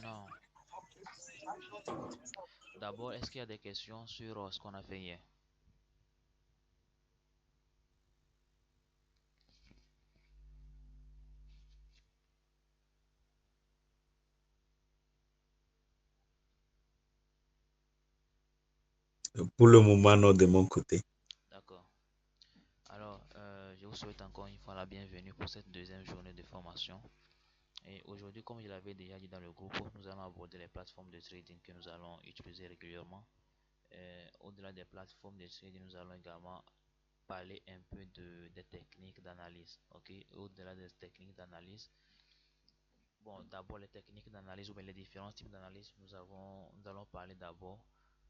Maintenant, d'abord, est-ce qu'il y a des questions sur ce qu'on a fait hier? Pour le moment, non, de mon côté. D'accord. Alors, je vous souhaite encore une fois la bienvenue pour cette deuxième journée de formation. Et aujourd'hui, comme je l'avais déjà dit dans le groupe, nous allons aborder les plateformes de trading que nous allons utiliser régulièrement. Au-delà des plateformes de trading, nous allons également parler un peu des techniques d'analyse. Ok, au-delà des techniques d'analyse, bon, d'abord les techniques d'analyse ou bien les différents types d'analyse, nous allons parler d'abord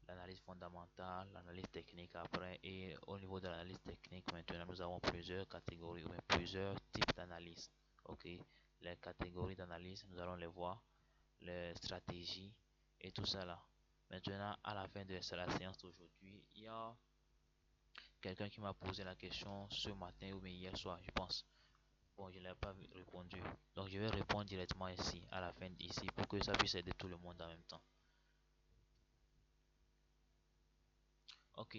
l'analyse fondamentale, l'analyse technique après, et au niveau de l'analyse technique, maintenant, nous avons plusieurs catégories ou bien plusieurs types d'analyse. Ok, les catégories d'analyse, nous allons les voir, les stratégies et tout ça là. Maintenant, à la fin de la séance d'aujourd'hui, il y a quelqu'un qui m'a posé la question ce matin ou bien hier soir, je pense. Bon, je n'ai pas répondu. Donc, je vais répondre directement ici, à la fin ici, pour que ça puisse aider tout le monde en même temps. Ok.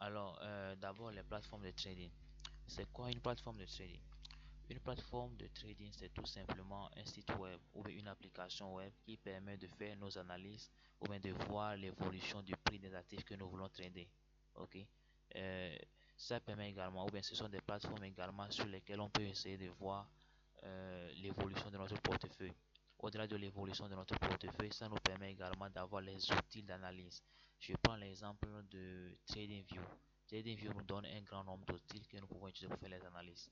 Alors, d'abord, les plateformes de trading. C'est quoi une plateforme de trading? Une plateforme de trading, c'est tout simplement un site web ou bien une application web qui permet de faire nos analyses ou bien de voir l'évolution du prix des actifs que nous voulons trader. Ok. Euh, Ça permet également, ou bien ce sont des plateformes également sur lesquelles on peut essayer de voir l'évolution de notre portefeuille. Au-delà de l'évolution de notre portefeuille, ça nous permet également d'avoir les outils d'analyse. Je prends l'exemple de TradingView. TradingView nous donne un grand nombre d'outils que nous pouvons utiliser pour faire les analyses.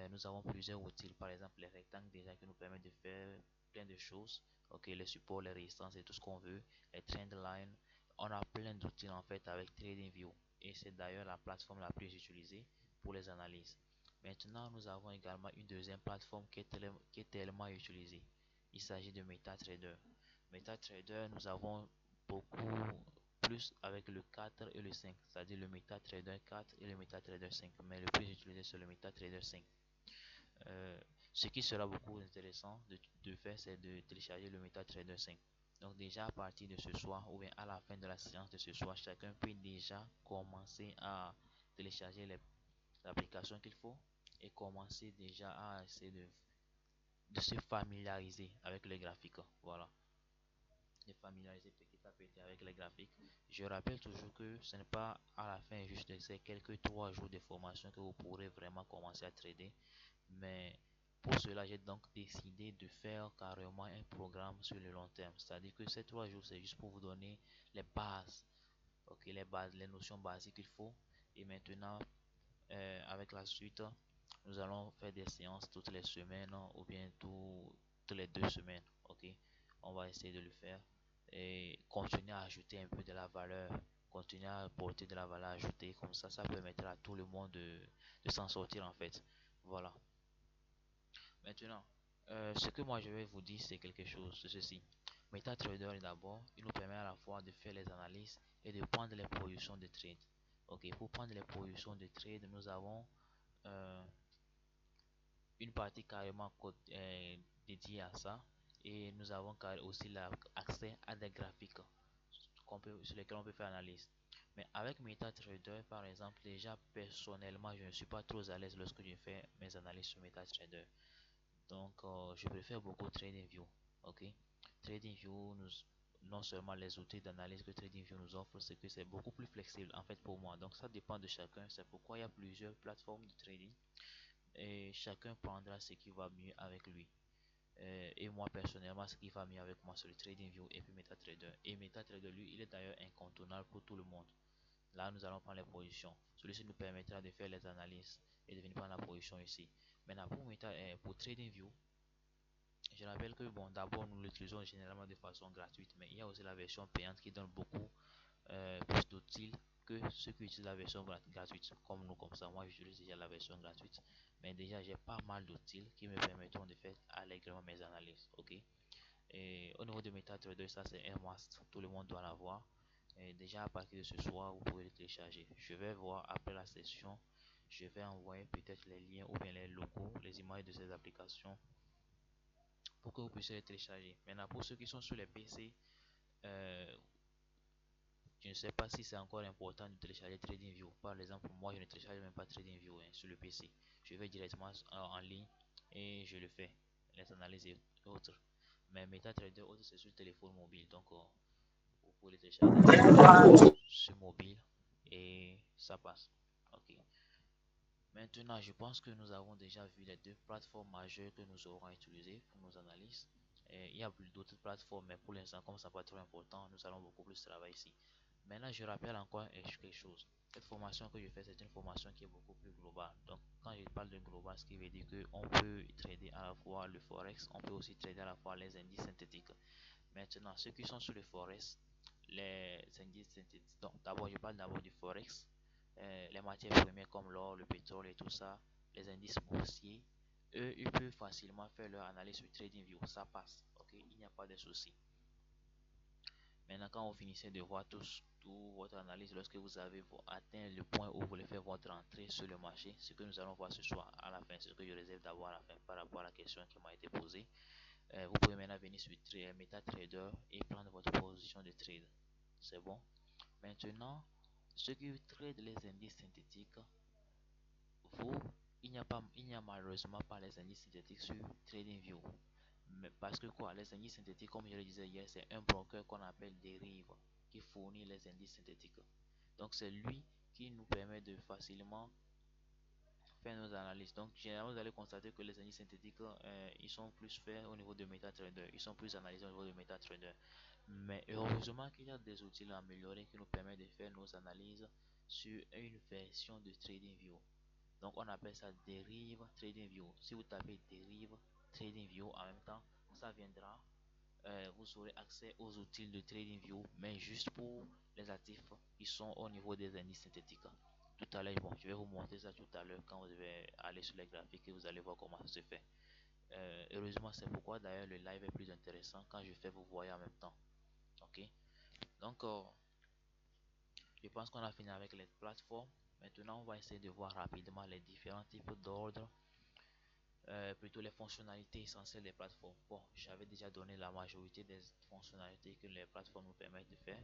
Nous avons plusieurs outils, par exemple les rectangles déjà qui nous permettent de faire plein de choses. Ok, les supports, les résistances et tout ce qu'on veut, les trendlines. On a plein d'outils en fait avec TradingView et c'est d'ailleurs la plateforme la plus utilisée pour les analyses. Maintenant, nous avons également une deuxième plateforme qui est tellement utilisée. Il s'agit de MetaTrader. MetaTrader, nous avons beaucoup plus avec le 4 et le 5, c'est-à-dire le MetaTrader 4 et le MetaTrader 5, mais le plus utilisé c'est le MetaTrader 5. Euh, Ce qui sera beaucoup intéressant de faire, c'est de télécharger le MetaTrader 5. Donc déjà à partir de ce soir ou bien à la fin de la séance de ce soir, chacun peut déjà commencer à télécharger l'application qu'il faut et commencer déjà à essayer de se familiariser avec les graphiques. Voilà, de familiariser petit à petit avec les graphiques. Je rappelle toujours que ce n'est pas à la fin juste de ces quelques 3 jours de formation que vous pourrez vraiment commencer à trader. Mais pour cela, j'ai donc décidé de faire carrément un programme sur le long terme. C'est-à-dire que ces 3 jours, c'est juste pour vous donner les bases, ok, les bases, les notions basiques qu'il faut. Et maintenant, avec la suite, nous allons faire des séances toutes les semaines ou bien toutes les 2 semaines, ok. On va essayer de le faire et continuer à ajouter un peu de la valeur, continuer à apporter de la valeur ajoutée. Comme ça permettra à tout le monde de s'en sortir en fait. Voilà. Maintenant, ce que moi je vais vous dire, c'est quelque chose, c'est ceci. MetaTrader d'abord, il nous permet à la fois de faire les analyses et de prendre les positions de trade. Ok, pour prendre les positions de trade, nous avons euh, une partie carrément dédiée à ça et nous avons aussi accès à des graphiques sur lesquels on peut faire analyse. Mais avec MetaTrader, par exemple, déjà personnellement, je ne suis pas trop à l'aise lorsque je fais mes analyses sur MetaTrader. Donc, je préfère beaucoup TradingView. Ok, TradingView non seulement les outils d'analyse que TradingView nous offre, c'est que c'est beaucoup plus flexible en fait pour moi. Donc, ça dépend de chacun. C'est pourquoi il y a plusieurs plateformes de trading et chacun prendra ce qui va mieux avec lui. Et moi personnellement, ce qui va mieux avec moi, c'est le TradingView et puis MetaTrader. Et MetaTrader, lui, il est d'ailleurs incontournable pour tout le monde. Là, nous allons prendre les positions. Celui-ci nous permettra de faire les analyses et de venir prendre la position ici. Maintenant, pour TradingView, je rappelle que bon, d'abord nous l'utilisons généralement de façon gratuite, mais il y a aussi la version payante qui donne beaucoup plus d'outils que ceux qui utilisent la version gratuite, comme nous, comme ça. Moi, j'utilise déjà la version gratuite, mais déjà j'ai pas mal d'outils qui me permettront de faire allègrement mes analyses. Ok. Et au niveau de MetaTrader, ça c'est un must, tout le monde doit l'avoir. Et déjà à partir de ce soir, vous pouvez le télécharger. Je vais voir après la session. je vais envoyer peut-être les liens ou bien les logos, les images de ces applications pour que vous puissiez les télécharger. Maintenant, pour ceux qui sont sur les PC, euh, je ne sais pas si c'est encore important de télécharger TradingView. Par exemple, moi, je ne télécharge même pas TradingView hein, sur le PC. Je vais directement en ligne et je le fais, les analyses et autres. Mais MetaTrader autres, c'est sur le téléphone mobile. Donc, vous pouvez le télécharger directement sur mobile et ça passe. Ok. Maintenant, je pense que nous avons déjà vu les deux plateformes majeures que nous aurons utilisées pour nos analyses. Et il y a plus d'autres plateformes, mais pour l'instant, comme ça n'est pas trop important, nous allons beaucoup plus travailler ici. Maintenant, je rappelle encore quelque chose. Cette formation que je fais, c'est une formation qui est beaucoup plus globale. Donc, quand je parle de global, ce qui veut dire qu'on peut trader à la fois le forex, on peut aussi trader à la fois les indices synthétiques. Maintenant, ceux qui sont sur le forex, les indices synthétiques. Donc, d'abord, je parle d'abord du forex. Les matières premières comme l'or, le pétrole et tout ça, les indices boursiers, eux, ils peuvent facilement faire leur analyse sur TradingView. Ça passe. Ok, il n'y a pas de souci. Maintenant, quand vous finissez de voir tout votre analyse, lorsque vous avez atteint le point où vous voulez faire votre entrée sur le marché, ce que nous allons voir ce soir à la fin, c'est ce que je réserve d'avoir à la fin par rapport à la question qui m'a été posée. Vous pouvez maintenant venir sur MetaTrader et prendre votre position de trade. C'est bon. Maintenant, ceux qui trade les indices synthétiques, vous, il n'y a malheureusement pas les indices synthétiques sur TradingView. Mais parce que quoi, les indices synthétiques, comme je le disais hier, c'est un broker qu'on appelle Derive qui fournit les indices synthétiques. Donc c'est lui qui nous permet de facilement faire nos analyses. Donc généralement, vous allez constater que les indices synthétiques, ils sont plus faits au niveau de MetaTrader. Ils sont plus analysés au niveau de MetaTrader. Mais heureusement qu'il y a des outils améliorés qui nous permettent de faire nos analyses sur une version de TradingView. Donc on appelle ça Derive TradingView. Si vous tapez Derive TradingView en même temps, ça viendra. Vous aurez accès aux outils de TradingView, mais juste pour les actifs qui sont au niveau des indices synthétiques. Tout à l'heure, bon, je vais vous montrer ça tout à l'heure quand vous allez aller sur les graphiques et vous allez voir comment ça se fait. Heureusement, c'est pourquoi d'ailleurs le live est plus intéressant quand je fais vous voyez en même temps. Ok, donc je pense qu'on a fini avec les plateformes. Maintenant, on va essayer de voir rapidement les différents types d'ordres, plutôt les fonctionnalités essentielles des plateformes. Bon, j'avais déjà donné la majorité des fonctionnalités que les plateformes nous permettent de faire.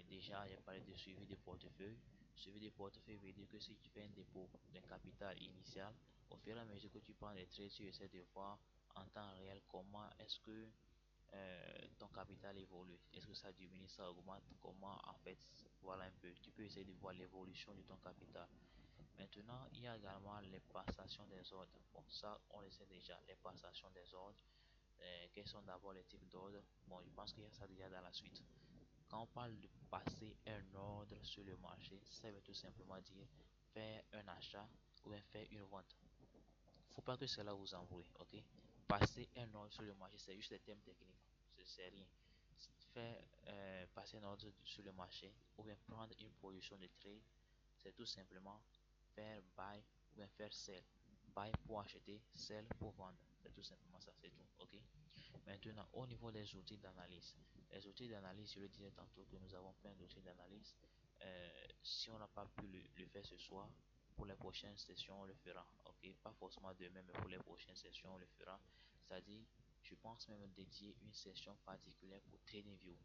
Déjà, j'ai parlé de suivi de portefeuille. Suivi de portefeuille veut dire que si tu fais un dépôt d'un capital initial, au fur et à mesure que tu prends les trades, tu essaies de voir en temps réel comment est-ce que ton capital évolue. Est-ce que ça diminue, ça augmente, comment en fait, voilà un peu. Tu peux essayer de voir l'évolution de ton capital. Maintenant, il y a également les passations des ordres. Bon, ça, on le sait déjà, les passations des ordres. Quels sont d'abord les types d'ordres? Bon, je pense qu'il y a ça déjà dans la suite. Quand on parle de passer un ordre sur le marché, ça veut tout simplement dire faire un achat ou bien faire une vente. Faut pas que cela vous embrouille, ok? Passer un ordre sur le marché, c'est juste des termes techniques, c'est rien. Faire passer un ordre sur le marché ou bien prendre une position de trade, c'est tout simplement faire buy ou bien faire sell. Buy pour acheter, sell pour vendre. C'est tout simplement ça, c'est tout, ok? Maintenant, au niveau des outils d'analyse, les outils d'analyse, je le disais tantôt que nous avons plein d'outils d'analyse. Si on n'a pas pu le faire ce soir, pour les prochaines sessions, on le fera. Ok, pas forcément demain, mais pour les prochaines sessions, on le fera. C'est-à-dire, je pense même dédier une session particulière pour TradingView.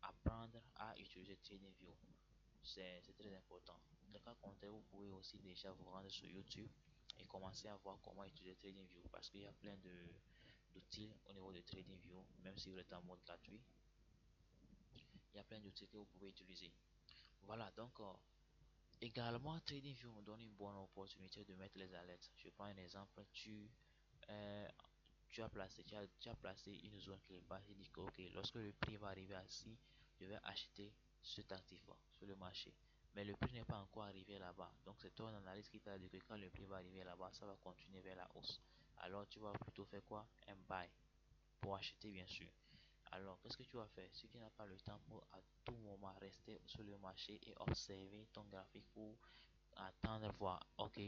Apprendre à utiliser TradingView, c'est très important. Dans le cas contraire, vous pouvez aussi déjà vous rendre sur YouTube et commencer à voir comment utiliser TradingView parce qu'il y a plein d'outils au niveau de TradingView, même si vous êtes en mode gratuit, il y a plein d'outils que vous pouvez utiliser. Voilà, donc également TradingView nous donne une bonne opportunité de mettre les alertes. Je prends un exemple, euh, tu as placé une zone quelque part, il dit que ok, lorsque le prix va arriver à ci, je vais acheter cet actif sur le marché. Mais le prix n'est pas encore arrivé là-bas. Donc c'est ton analyse qui t'a dit que quand le prix va arriver là-bas, ça va continuer vers la hausse. Alors tu vas plutôt faire quoi? Un buy pour acheter bien sûr. Alors qu'est-ce que tu vas faire? Si tu n'as pas le temps pour à tout moment rester sur le marché et observer ton graphique pour attendre voir, ok,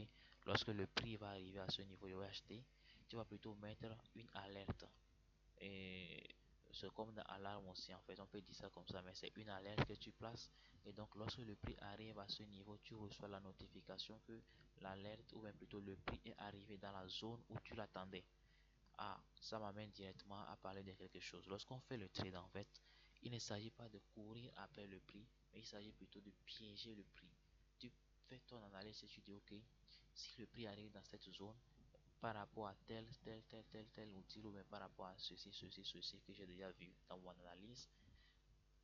lorsque le prix va arriver à ce niveau, je vais acheter, tu vas plutôt mettre une alerte et C'est comme dans alarme aussi, en fait, on peut dire ça comme ça, mais c'est une alerte que tu places. Et donc, lorsque le prix arrive à ce niveau, tu reçois la notification que l'alerte, ou bien plutôt le prix est arrivé dans la zone où tu l'attendais. Ah, ça m'amène directement à parler de quelque chose. Lorsqu'on fait le trade, en fait, il ne s'agit pas de courir après le prix, mais il s'agit plutôt de piéger le prix. Tu fais ton analyse et tu dis, ok, si le prix arrive dans cette zone, par rapport à tel outil, ou même par rapport à ceci que j'ai déjà vu dans mon analyse,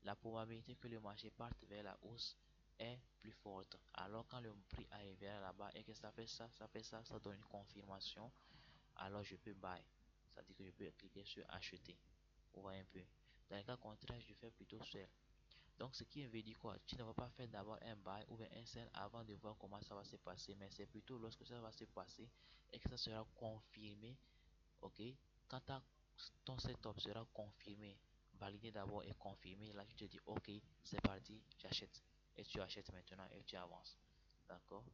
la probabilité que le marché parte vers la hausse est plus forte. Alors quand le prix arrive vers là-bas et que ça donne une confirmation, alors je peux buy. C'est-à-dire que je peux cliquer sur acheter. Vous voyez un peu. Dans le cas contraire, je fais plutôt sell. Donc ce qui veut dire quoi? Tu ne vas pas faire d'abord un buy ou un sell avant de voir comment ça va se passer, mais c'est plutôt lorsque ça va se passer et que ça sera confirmé. Ok, quand ton setup sera confirmé, validé d'abord et confirmé, là tu te dis ok, c'est parti, j'achète. Et tu achètes maintenant et tu avances. D'accord?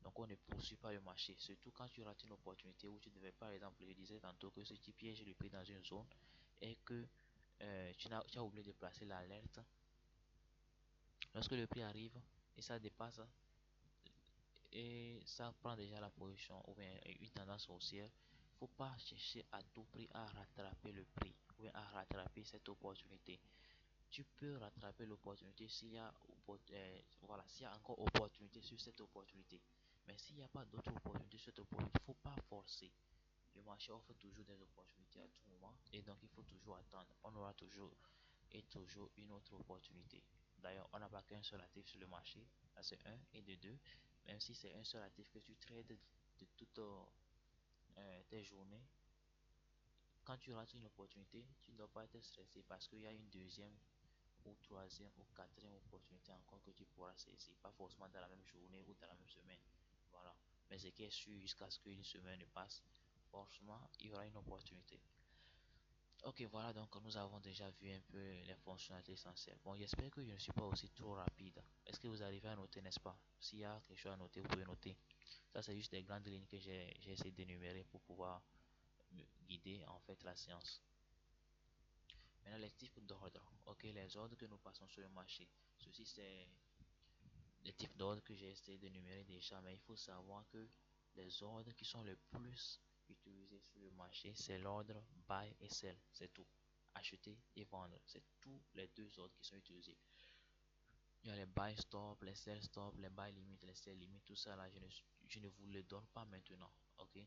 Donc on ne poursuit pas le marché, surtout quand tu rates une opportunité où tu devais, par exemple, je disais tantôt que si tu pièges le prix dans une zone et que tu as oublié de placer l'alerte, lorsque le prix arrive et ça dépasse et ça prend déjà la position ou bien une tendance haussière, faut pas chercher à tout prix à rattraper le prix ou bien à rattraper cette opportunité. Tu peux rattraper l'opportunité s'il y a voilà, s'il y a encore opportunité sur cette opportunité. Mais s'il n'y a pas d'autres opportunités sur cette opportunité, il ne faut pas forcer. Le marché offre toujours des opportunités à tout moment et donc il faut toujours attendre. On aura toujours et toujours une autre opportunité. D'ailleurs, on n'a pas qu'un seul actif sur le marché, là c'est un et de deux. Même si c'est un seul actif que tu trades de toutes tes journées, quand tu rates une opportunité, tu ne dois pas être stressé parce qu'il y a une deuxième ou troisième ou quatrième opportunité encore que tu pourras saisir. Pas forcément dans la même journée ou dans la même semaine. Voilà. Mais ce qui est sûr, jusqu'à ce qu'une semaine passe, forcément, il y aura une opportunité. Ok, voilà, donc nous avons déjà vu un peu les fonctionnalités essentielles. Bon, j'espère que je ne suis pas aussi trop rapide. Est-ce que vous arrivez à noter, n'est-ce pas? S'il y a quelque chose à noter, vous pouvez noter. Ça, c'est juste des grandes lignes que j'ai essayé d'énumérer pour pouvoir me guider en fait la séance. Maintenant, les types d'ordres. Ok, les ordres que nous passons sur le marché. Ceci, c'est les types d'ordres que j'ai essayé d'énumérer déjà, mais il faut savoir que les ordres qui sont les plus utilisés sur le marché, c'est l'ordre buy et sell, c'est tout. Acheter et vendre, c'est tous les deux ordres qui sont utilisés. Il y a les buy stop, les sell stop, les buy limit, les sell limit, tout ça là, je ne vous le donne pas maintenant, ok?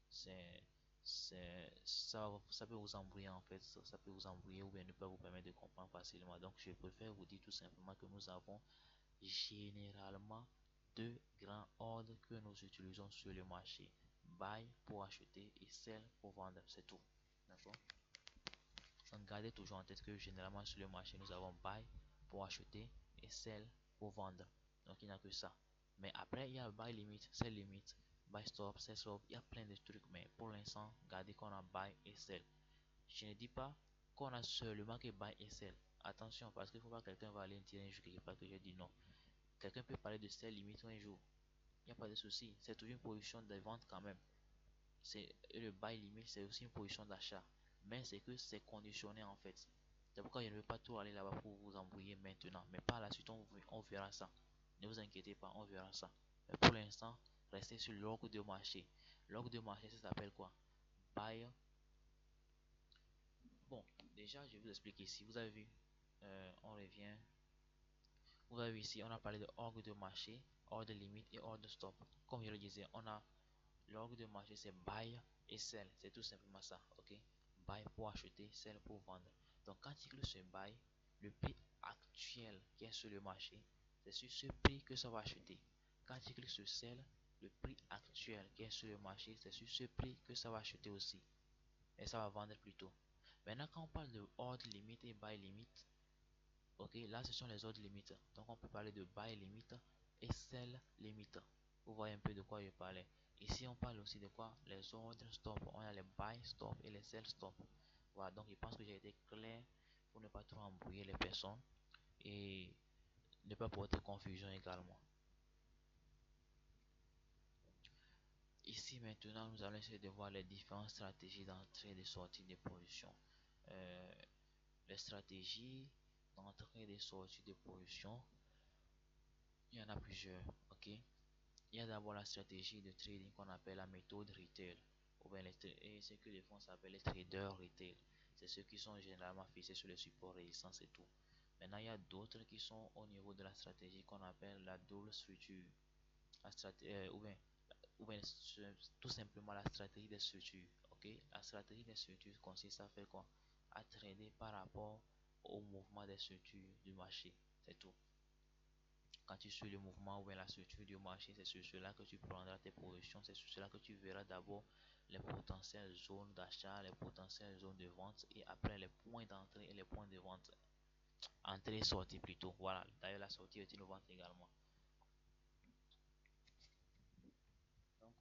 C'est, ça peut vous embrouiller en fait, ça peut vous embrouiller ou bien ne pas vous permettre de comprendre facilement. Donc, je préfère vous dire tout simplement que nous avons généralement deux grands ordres que nous utilisons sur le marché. Buy pour acheter et sell pour vendre, c'est tout. D'accord? Donc gardez toujours en tête que généralement sur le marché, nous avons buy pour acheter et sell pour vendre. Donc il n'y a que ça. Mais après, il y a buy limit, sell limit, buy stop, sell stop, il y a plein de trucs. Mais pour l'instant, gardez qu'on a buy et sell. Je ne dis pas qu'on a seulement que buy et sell. Attention, parce qu'il ne faut pas que quelqu'un va aller dire un jour quelque part que j'ai dit non. Quelqu'un peut parler de sell limit un jour. Il n'y a pas de souci. C'est toujours une position de vente quand même. Et le buy limit, c'est aussi une position d'achat. Mais c'est que c'est conditionné en fait. C'est pourquoi je ne veux pas tout aller là-bas pour vous embrouiller maintenant. Mais par la suite, on verra ça. Ne vous inquiétez pas, on verra ça. Mais pour l'instant, restez sur l'ordre de marché. L'ordre de marché, ça s'appelle quoi? Buy. Bon, déjà, je vais vous expliquer ici. Vous avez vu, on revient. Vous avez vu ici, on a parlé de ordre de marché, ordre limite et ordre stop. Comme je le disais, on a l'ordre de marché, c'est buy et sell. C'est tout simplement ça, ok? Buy pour acheter, sell pour vendre. Donc, quand tu cliques sur buy, le prix actuel qui est sur le marché, c'est sur ce prix que ça va acheter. Quand tu cliques sur sell, le prix actuel qui est sur le marché, c'est sur ce prix que ça va acheter aussi. Et ça va vendre plutôt. Maintenant, quand on parle de ordre limite et buy limite, ok, là ce sont les ordres limites. Donc on peut parler de buy limite et sell limite. Vous voyez un peu de quoi je parlais. Ici on parle aussi de quoi? Les ordres stop. On a les buy stop et les sell stop. Voilà, donc je pense que j'ai été clair pour ne pas trop embrouiller les personnes et ne pas porter confusion également. Ici maintenant nous allons essayer de voir les différentes stratégies d'entrée et de sortie des positions. Euh, Les stratégies d'entrée et de sortie de position, il y en a plusieurs. Ok, il y a d'abord la stratégie de trading qu'on appelle la méthode retail. Ou bien et ce que les fonds s'appellent les traders retail. C'est ceux qui sont généralement fixés sur les supports résistance et tout. Maintenant, il y a d'autres qui sont au niveau de la stratégie qu'on appelle la double structure. La ou bien tout simplement la stratégie des structures. Ok, la stratégie des structures consiste à faire quoi? À trader par rapport au mouvement des structures du marché. C'est tout. Quand tu suis le mouvement ou bien la structure du marché, c'est sur cela que tu prendras tes positions. C'est sur cela que tu verras d'abord les potentielles zones d'achat, les potentielles zones de vente et après les points d'entrée et les points de vente. Entrée et sortie plutôt. Voilà. D'ailleurs, la sortie est une vente également. Donc,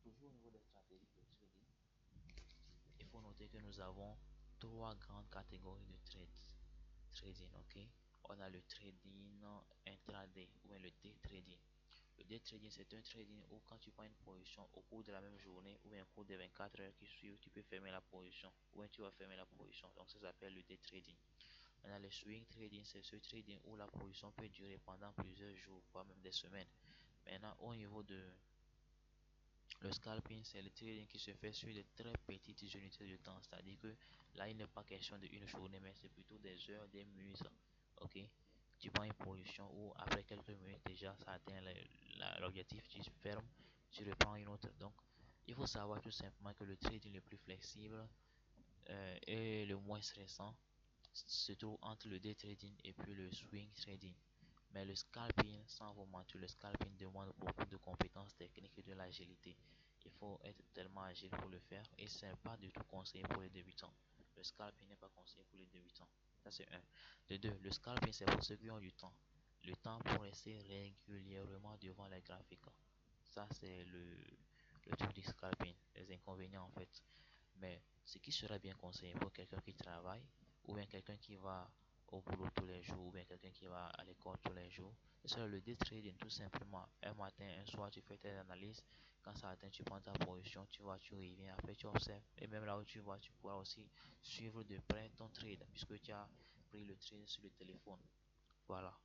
toujours au niveau des stratégies de trading, il faut noter que nous avons trois grandes catégories de trading. Ok, on a le trading intraday ou bien le day trading. Le day trading, c'est un trading où quand tu prends une position au cours de la même journée ou bien au cours des 24 heures qui suivent, tu peux fermer la position ou bien tu vas fermer la position. Donc ça s'appelle le day trading. Maintenant, le swing trading, c'est ce trading où la position peut durer pendant plusieurs jours, voire même des semaines. Maintenant, au niveau de le scalping, c'est le trading qui se fait sur de très petites unités de temps. C'est-à-dire que là, il n'est pas question d'une journée, mais c'est plutôt des heures, des minutes. Ok? Tu prends une position où après quelques minutes déjà, ça atteint l'objectif, tu fermes, tu reprends une autre. Donc, il faut savoir tout simplement que le trading le plus flexible et le moins stressant se trouve entre le day trading et puis le swing trading. Mais le scalping, sans vous mentir, le scalping demande beaucoup de compétences techniques et de l'agilité. Il faut être tellement agile pour le faire et ce n'est pas du tout conseillé pour les débutants. Le scalping n'est pas conseillé pour les débutants. Ça, c'est un. De deux, le scalping, c'est pour ceux qui ont du temps. Le temps pour rester régulièrement devant les graphiques. Ça, c'est le truc du scalping, les inconvénients en fait. Mais ce qui serait bien conseillé pour quelqu'un qui travaille, ou bien quelqu'un qui va au boulot tous les jours, ou bien quelqu'un qui va à l'école tous les jours, ce serait le day trading tout simplement. Un matin, un soir, tu fais tes analyses. Quand ça atteint, tu prends ta position, tu vas, tu reviens, après tu observes. Et même là où tu vas, tu pourras aussi suivre de près ton trade, puisque tu as pris le trade sur le téléphone. Voilà.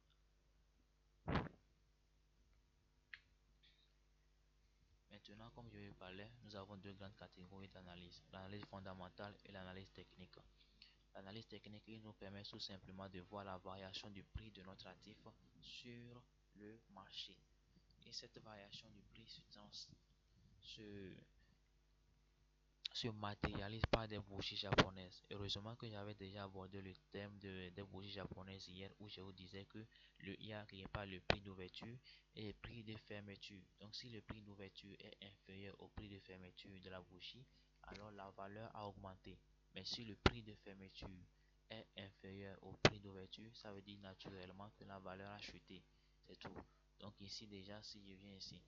Maintenant, comme je vais parler, nous avons deux grandes catégories d'analyse, l'analyse fondamentale et l'analyse technique. L'analyse technique nous permet tout simplement de voir la variation du prix de notre actif sur le marché. Et cette variation du prix se, se matérialise par des bougies japonaises. Heureusement que j'avais déjà abordé le thème des bougies japonaises hier où je vous disais que il y a quelque part le prix d'ouverture et le prix de fermeture. Donc si le prix d'ouverture est inférieur au prix de fermeture de la bougie, alors la valeur a augmenté. Mais si le prix de fermeture est inférieur au prix d'ouverture, ça veut dire naturellement que la valeur a chuté. C'est tout. Donc ici déjà, si je viens ici,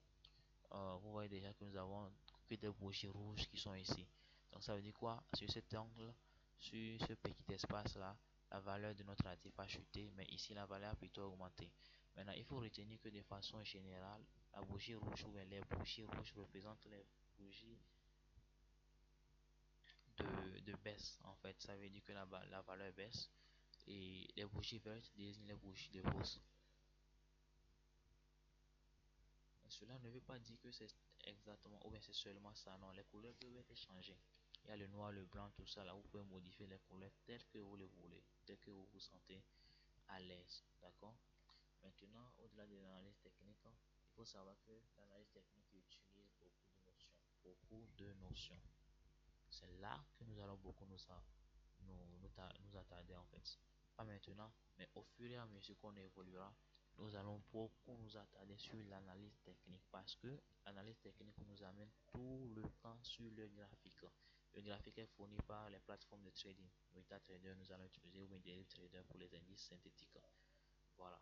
vous voyez déjà que nous avons que des bougies rouges qui sont ici. Donc ça veut dire quoi? Sur cet angle, sur ce petit espace là, la valeur de notre actif a chuté, mais ici la valeur a plutôt augmenté. Maintenant, il faut retenir que de façon générale, la bougie rouge ou les bougies rouges représentent les bougies de baisse. En fait, ça veut dire que la valeur baisse et les bougies vertes désignent les bougies de hausse. Cela ne veut pas dire que c'est exactement ou bien c'est seulement ça. Non, les couleurs peuvent être changées. Il y a le noir, le blanc, tout ça là. Vous pouvez modifier les couleurs telles que vous le voulez, telles que vous vous sentez à l'aise. D'accord? Maintenant, au-delà de l'analyse technique, il faut savoir que l'analyse technique utilise beaucoup de notions. Beaucoup de notions. C'est là que nous allons beaucoup nous attarder en fait. Pas maintenant, mais au fur et à mesure qu'on évoluera, nous allons beaucoup nous attarder sur l'analyse technique parce que l'analyse technique nous amène tout le temps sur le graphique. Le graphique est fourni par les plateformes de trading. MetaTrader, nous allons utiliser ou Trader pour les indices synthétiques. Voilà.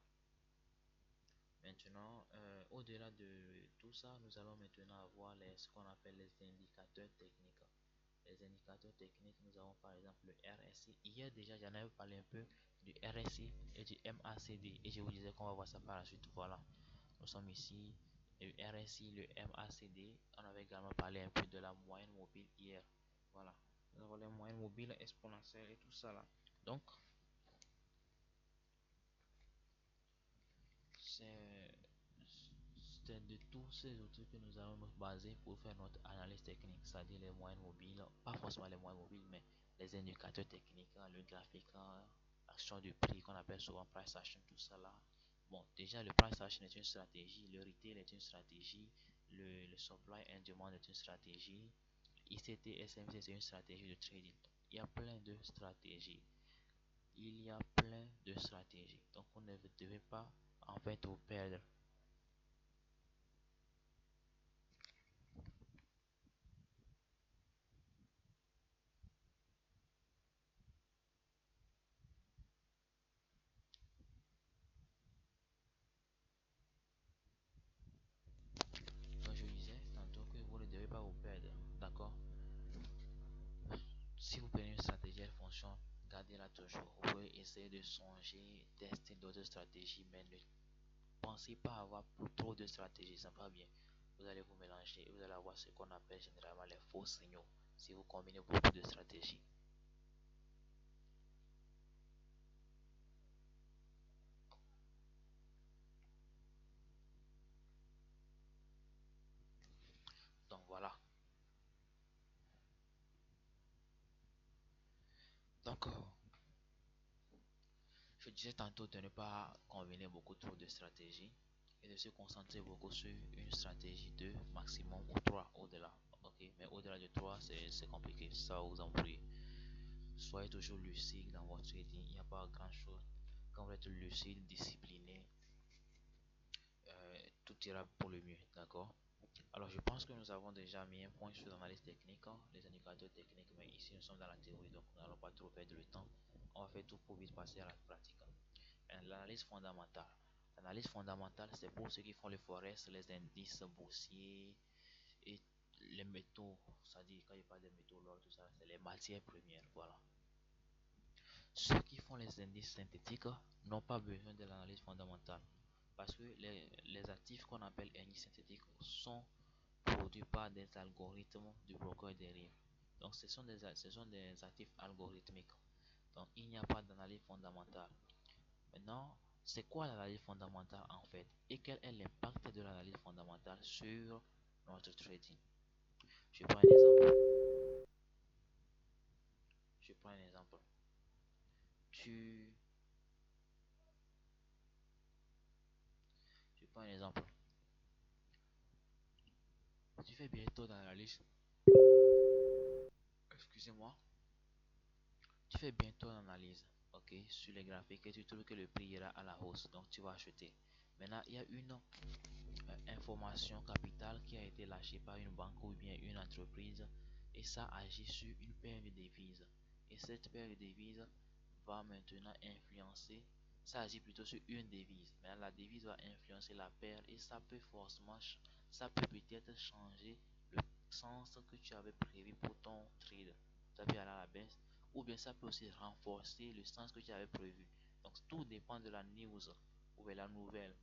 Maintenant, au-delà de tout ça, nous allons maintenant avoir ce qu'on appelle les indicateurs techniques. Les indicateurs techniques, nous avons par exemple le RSI. Hier déjà, j'en avais parlé un peu du RSI et du MACD et je vous disais qu'on va voir ça par la suite. Voilà, nous sommes ici. Le RSI, le MACD, on avait également parlé un peu de la moyenne mobile hier. Voilà. nous avons les moyennes mobiles exponentielles et tout ça là. Donc, c'est de tous ces outils que nous allons nous baser pour faire notre analyse technique, c'est-à-dire les moyennes mobiles, pas forcément les moyennes mobiles, mais les indicateurs techniques, le graphique, l'action du prix qu'on appelle souvent price action, tout ça là. Bon, déjà le price action est une stratégie, le retail est une stratégie, le supply and demand est une stratégie, ICT, SMC c'est une stratégie de trading. Il y a plein de stratégies. Il y a plein de stratégies. Donc on ne devait pas en fait vous perdre. Donc je disais tantôt que vous ne devez pas vous perdre. D'accord? Si vous prenez une stratégie, elle fonctionne, gardez-la toujours. Vous pouvez essayer de songer, tester d'autres stratégies, mais ne pensez pas avoir trop de stratégies, ça va bien. Vous allez vous mélanger, vous allez avoir ce qu'on appelle généralement les faux signaux si vous combinez beaucoup de stratégies. Donc voilà. Donc je disais tantôt de ne pas combiner beaucoup trop de stratégies et de se concentrer beaucoup sur une stratégie de maximum ou 3 au-delà. Ok, mais au-delà de 3 c'est compliqué, ça vous embrouille. Soyez toujours lucide dans votre trading, il n'y a pas grand chose. Quand vous êtes lucide, discipliné, tout ira pour le mieux, d'accord? Alors je pense que nous avons déjà mis un point sur l'analyse technique, hein, les indicateurs techniques, mais ici nous sommes dans la théorie, donc nous n'allons pas trop perdre le temps. On va faire tout pour vite passer à la pratique. L'analyse fondamentale. L'analyse fondamentale, c'est pour ceux qui font le forex, les indices boursiers et les métaux. C'est-à-dire, quand il parle de métaux, l'or, tout ça, c'est les matières premières. Voilà. Ceux qui font les indices synthétiques n'ont pas besoin de l'analyse fondamentale parce que les actifs qu'on appelle indices synthétiques sont produits par des algorithmes du broker dérivé. Donc, ce sont des actifs algorithmiques. Donc, il n'y a pas d'analyse fondamentale. Maintenant, c'est quoi l'analyse fondamentale en fait et quel est l'impact de l'analyse fondamentale sur notre trading? Je prends un exemple. Je prends un exemple. Tu, je prends un exemple. Tu fais bientôt dans l'analyse. Excusez-moi. Tu fais bientôt l'analyse, ok, sur les graphiques et tu trouves que le prix ira à la hausse, donc tu vas acheter. Maintenant, il y a une information capitale qui a été lâchée par une banque ou bien une entreprise et ça agit sur une paire de devises. Et cette paire de devises va maintenant influencer, ça agit plutôt sur une devise. Maintenant, la devise va influencer la paire et ça peut forcément, ça peut peut-être changer le sens que tu avais prévu pour ton trade. Ça peut aller à la baisse ou bien ça peut aussi renforcer le sens que tu avais prévu. Donc, tout dépend de la news ou de la nouvelle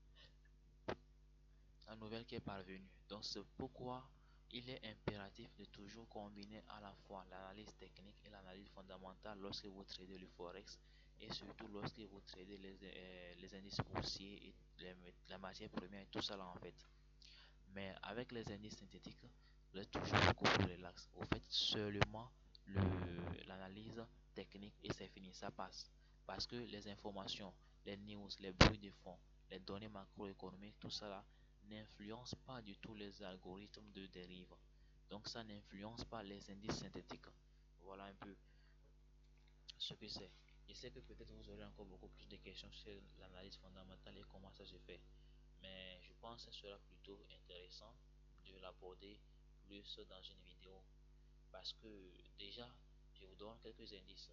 qui est parvenue. Donc c'est pourquoi il est impératif de toujours combiner à la fois l'analyse technique et l'analyse fondamentale lorsque vous tradez le forex et surtout lorsque vous tradez les indices boursiers et les matières premières et tout ça là en fait. Mais avec les indices synthétiques, vous êtes toujours beaucoup plus relax. Vous faites seulement l'analyse technique et c'est fini, ça passe. Parce que les informations, les news, les bruits de fond, les données macroéconomiques, tout ça là, n'influence pas du tout les algorithmes de dérive. Donc ça n'influence pas les indices synthétiques. Voilà un peu ce que c'est. Je sais que peut-être vous aurez encore beaucoup plus de questions sur l'analyse fondamentale et comment ça se fait. Mais je pense que ce sera plutôt intéressant de l'aborder plus dans une vidéo parce que déjà, je vous donne quelques indices.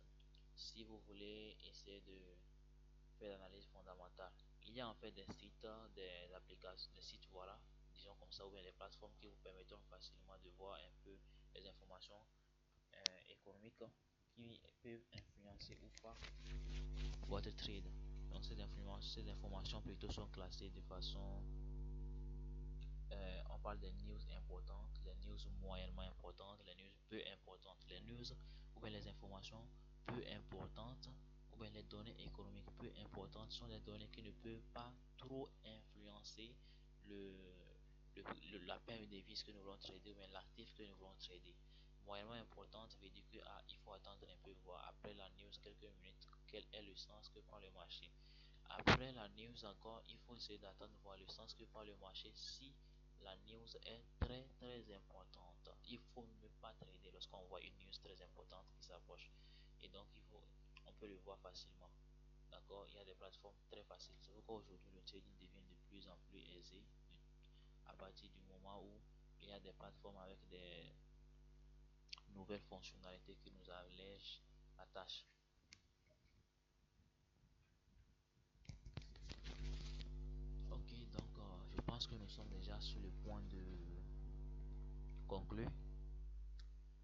Si vous voulez essayer de faire l'analyse fondamentale, il y a en fait des sites, des applications, des sites, voilà, disons comme ça, ou bien des plateformes qui vous permettront facilement de voir un peu les informations économiques qui peuvent influencer ou pas votre trade. Donc ces informations plutôt sont classées de façon, on parle des news importantes, les news moyennement importantes, les news peu importantes. Les news ou bien les informations peu importantes, ou bien les données économiques peu importantes sont des données qui ne peuvent pas trop influencer le, la paire de devises que nous voulons trader ou bien l'actif que nous voulons trader. Moyennement importante veut dire que il faut attendre un peu, voir après la news quelques minutes quel est le sens que prend le marché. Après la news encore, il faut essayer d'attendre voir le sens que prend le marché si la news est très importante. Il faut ne pas trader lorsqu'on voit une news très importante qui s'approche. Et donc, on peut le voir facilement. D'accord? Il y a des plateformes très faciles. C'est pourquoi aujourd'hui le trading devient de plus en plus aisé à partir du moment où il y a des plateformes avec des nouvelles fonctionnalités qui nous allègent la tâche. Ok, donc je pense que nous sommes déjà sur le point de conclure.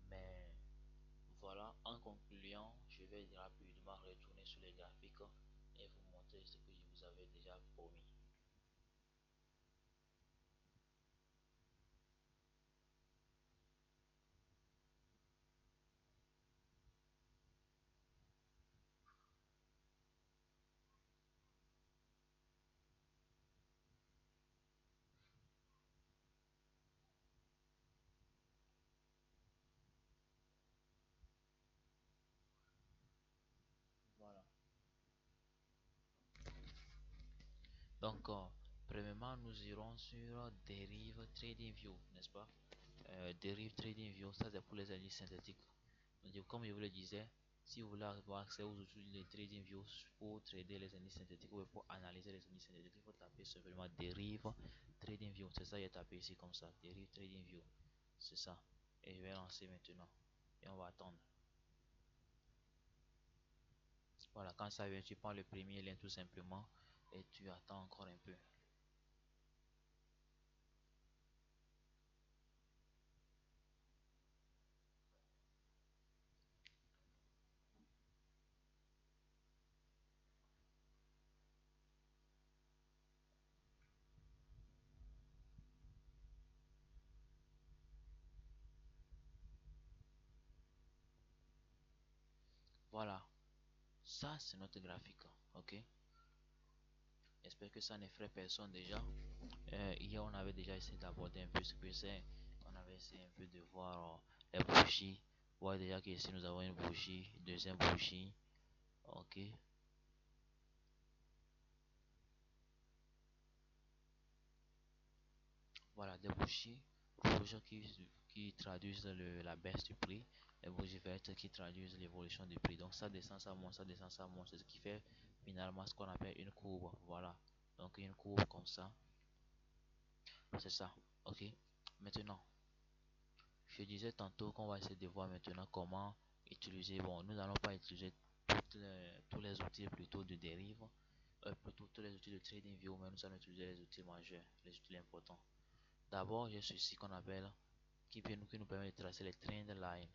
Mais voilà, en concluant, je vais rapidement retourner sur les graphiques et vous montrer ce que je vous avais déjà promis. Voilà. Donc, premièrement, nous irons sur Derive Trading View, n'est-ce pas? Derive Trading View, ça c'est pour les analyses synthétiques. Donc, comme je vous le disais, si vous voulez avoir accès aux outils de Trading View pour trader les indices synthétiques ou pour analyser les indices synthétiques, il faut taper simplement Derive Trading View. C'est ça, il est tapé ici comme ça, Derive Trading View. C'est ça. Et je vais lancer maintenant. Et on va attendre. Voilà, quand ça vient, tu prends le premier lien tout simplement et tu attends encore un peu. Voilà, ça c'est notre graphique. Ok, j'espère que ça n'effraie personne déjà. Hier, on avait déjà essayé d'aborder un peu ce que c'est. On avait essayé un peu de voir les bougies. Voir déjà qu'ici nous avons une bougie, une deuxième bougie. Ok, voilà, des bougies rouges qui traduisent la baisse du prix, les bougies vertes qui traduisent l'évolution du prix. Donc ça descend, ça monte, ça descend, ça monte. C'est ce qui fait finalement ce qu'on appelle une courbe. Voilà, donc une courbe comme ça. C'est ça. Ok, maintenant, je disais tantôt qu'on va essayer de voir maintenant comment utiliser. Bon, nous n'allons pas utiliser tous les outils plutôt de dérive, plutôt tous les outils de trading view, mais nous allons utiliser les outils majeurs, les outils importants. D'abord, j'ai ceci qu'on appelle qui nous permet de tracer les trend lines.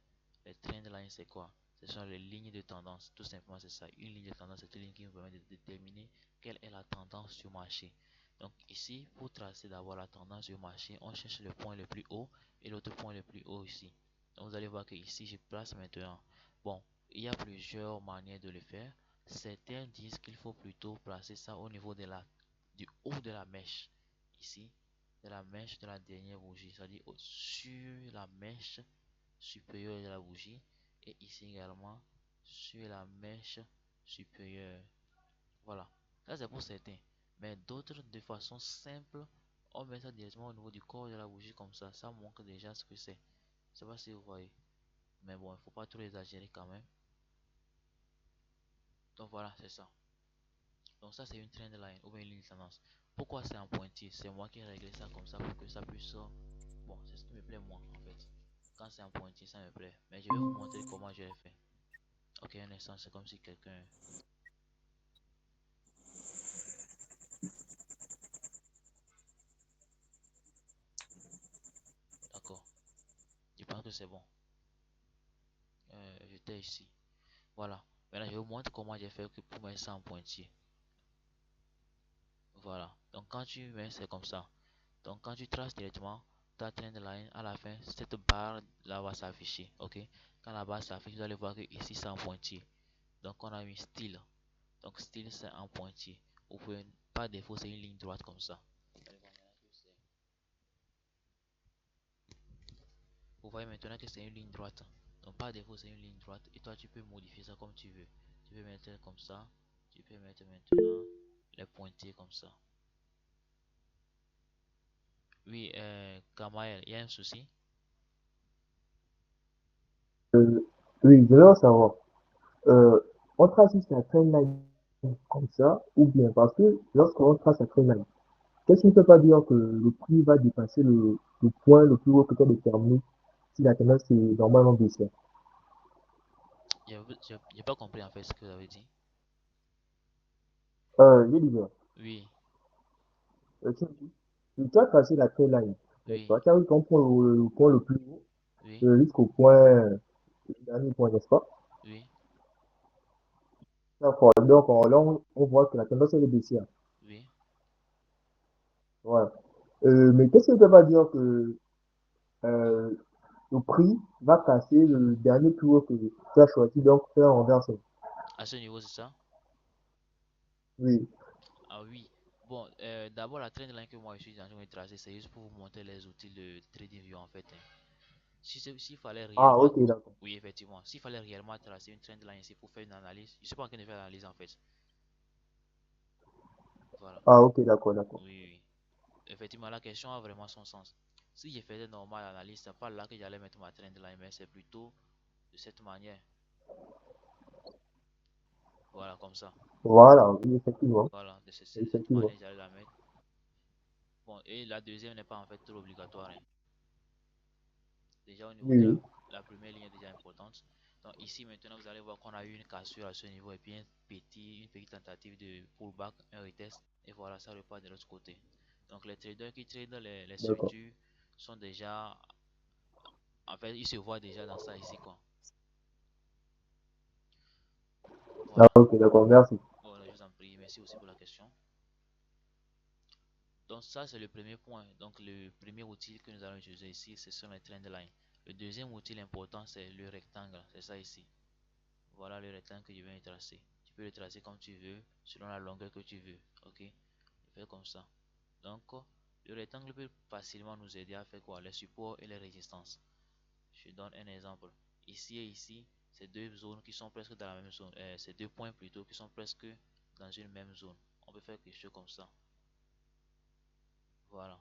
Les trend lines, c'est quoi? Ce sont les lignes de tendance. Tout simplement, c'est ça. Une ligne de tendance, c'est une ligne qui nous permet de déterminer quelle est la tendance du marché. Donc ici, pour tracer d'abord la tendance du marché, on cherche le point le plus haut et l'autre point le plus haut ici. Donc vous allez voir que ici, je place maintenant. Bon, il y a plusieurs manières de le faire. Certains disent qu'il faut plutôt placer ça au niveau du haut de la mèche. Ici, de la mèche de la dernière bougie, c'est-à-dire sur la mèche supérieure de la bougie et ici également sur la mèche supérieure. Voilà, ça c'est pour certains. Mais d'autres, de façon simple, on met ça directement au niveau du corps de la bougie comme ça montre déjà ce que c'est. Je sais pas si vous voyez. Mais bon, il faut pas trop exagérer quand même. Donc voilà, c'est ça. Donc ça c'est une trend line ou bien une ligne de tendance. Pourquoi c'est en pointillé? C'est moi qui ai réglé ça comme ça pour que ça puisse. Bon, c'est ce qui me plaît moi en fait. Quand c'est en pointillé, ça me plaît. Mais je vais vous montrer comment je l'ai fait. Ok, un instant, c'est comme si quelqu'un. D'accord. Je pense que c'est bon. J'étais ici. Voilà. Maintenant, je vais vous montrer comment j'ai fait pour mettre ça en pointillé. Voilà. Donc quand tu mets, c'est comme ça. Donc quand tu traces directement, ta trendline, à la fin, cette barre là va s'afficher. Ok, quand la barre s'affiche, vous allez voir que ici c'est en pointillé. Donc, on a mis style. Donc, style c'est en pointillé. Vous pouvez, par défaut, c'est une ligne droite comme ça. Vous voyez maintenant que c'est une ligne droite. Donc, par défaut, c'est une ligne droite. Et toi, tu peux modifier ça comme tu veux. Tu peux mettre comme ça. Tu peux mettre maintenant les pointillés comme ça. Oui, Kamael, il y a un souci. Euh, oui, je veux savoir, euh, on trace juste la trendline comme ça, ou bien parce que lorsqu'on trace la trendline, qu'est-ce qui ne peut pas dire que le prix va dépasser le point le plus haut que tu as déterminé si la tendance est normalement baissière? J'ai pas compris en fait ce que vous avez dit. Je disais, Oui, tu as tracé la trendline, n'est-ce oui, pas? Tu as vu qu'on prend le point le plus haut oui, jusqu'au point, le dernier point, n'est-ce pas? oui, D'accord. Donc, là, on voit que la tendance elle est baissière. oui. Voilà. Mais qu'est-ce qui ne peut pas dire que euh, le prix va casser le dernier plus haut que tu as choisi, donc faire un renversement? À ce niveau, c'est ça? Oui. Ah oui. Bon, d'abord, la trendline que moi je suis en train de tracer, c'est juste pour vous montrer les outils de TradingView en fait, hein. S'il fallait Ah, réellement, ok, d'accord. oui, effectivement, s'il fallait réellement tracer une trendline ici pour faire une analyse, je suis pas en train de faire l'analyse en fait. Voilà. Ah, ok, d'accord, d'accord. Oui, oui, oui. Effectivement, la question a vraiment son sens. Si je faisais normal l'analyse, c'est pas là que j'allais mettre ma trendline, mais c'est plutôt de cette manière. Voilà, comme ça. Voilà, oui, effectivement. Voilà, de cette Effectivement. manière, j'allais la mettre. Bon, et la deuxième n'est pas en fait trop obligatoire, hein. Déjà au niveau Oui, de oui. la première ligne est déjà importante. Donc ici maintenant vous allez voir qu'on a eu une cassure à ce niveau et puis une petite tentative de pullback, un retest et voilà ça repart de l'autre côté. Donc les traders qui tradent les D'accord. futurs sont déjà en fait ils se voient déjà dans ça ici quoi. Ah, Voilà. ok, d'accord, merci. Bon je vous en prie, merci aussi pour la question. Donc ça c'est le premier point. Donc le premier outil que nous allons utiliser ici ce sont les trendlines. Le deuxième outil important c'est le rectangle, c'est ça ici. Voilà le rectangle que je viens de tracer. Tu peux le tracer comme tu veux, selon la longueur que tu veux. Ok, je fais comme ça. Donc, le rectangle peut facilement nous aider à faire quoi? Les supports et les résistances. Je donne un exemple. Ici et ici, c'est deux zones qui sont presque dans la même zone. C'est deux points plutôt qui sont presque dans une même zone. On peut faire quelque chose comme ça. Voilà.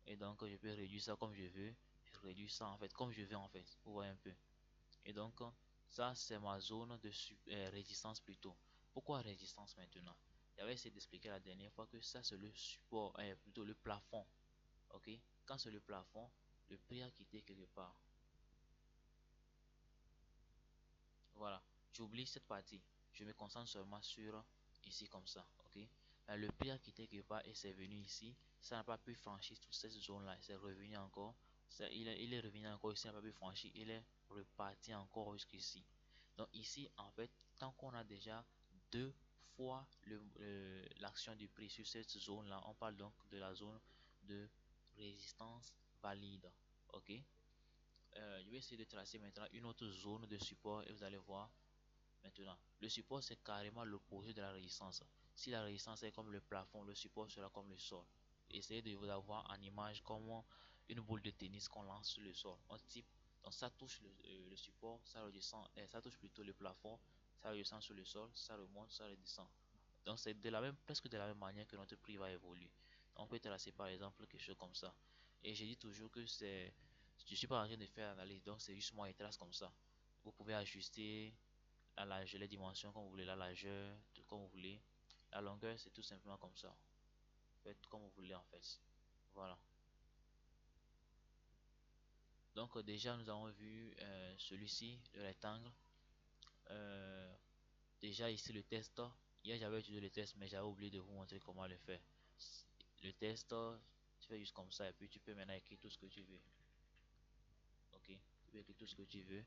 Et donc, je peux réduire ça comme je veux. Je réduis ça en fait comme je veux en fait. Vous voyez un peu. Et donc, ça, c'est ma zone de résistance plutôt. Pourquoi résistance maintenant? J'avais essayé d'expliquer la dernière fois que ça, c'est le support, plutôt le plafond. Ok? Quand c'est le plafond, le prix a quitté quelque part. Voilà. J'oublie cette partie. Je me concentre seulement sur ici comme ça. Ok? Le prix a quitté quelque part et c'est venu ici. Ça n'a pas pu franchir toute cette zone-là. C'est revenu encore. Il est revenu encore ici, n'a pas pu franchir. Il est reparti encore jusqu'ici. Donc ici, en fait, tant qu'on a déjà deux fois l'action du prix sur cette zone-là, on parle donc de la zone de résistance valide. Ok? Je vais essayer de tracer maintenant une autre zone de support et vous allez voir maintenant. Le support, c'est carrément l'opposé de la résistance. Si la résistance est comme le plafond, le support sera comme le sol. Essayez de vous avoir en image comme une boule de tennis qu'on lance sur le sol. On type, donc ça touche le support, ça redescend, ça touche plutôt le plafond, ça redescend sur le sol, ça remonte, ça redescend. Donc c'est presque de la même manière que notre prix va évoluer. On peut tracer par exemple quelque chose comme ça. Et je dis toujours que je suis pas en train de faire l'analyse, donc c'est juste moi qui trace comme ça. Vous pouvez ajuster la largeur, les dimensions comme vous voulez, la largeur, tout comme vous voulez. La longueur, c'est tout simplement comme ça. Faites comme vous voulez en fait. Voilà. Donc déjà nous avons vu celui-ci, le rectangle. Euh, Déjà ici le test. Hier j'avais utilisé le test mais j'avais oublié de vous montrer comment le faire. Le test, tu fais juste comme ça et puis tu peux maintenant écrire tout ce que tu veux. Ok, tu peux écrire tout ce que tu veux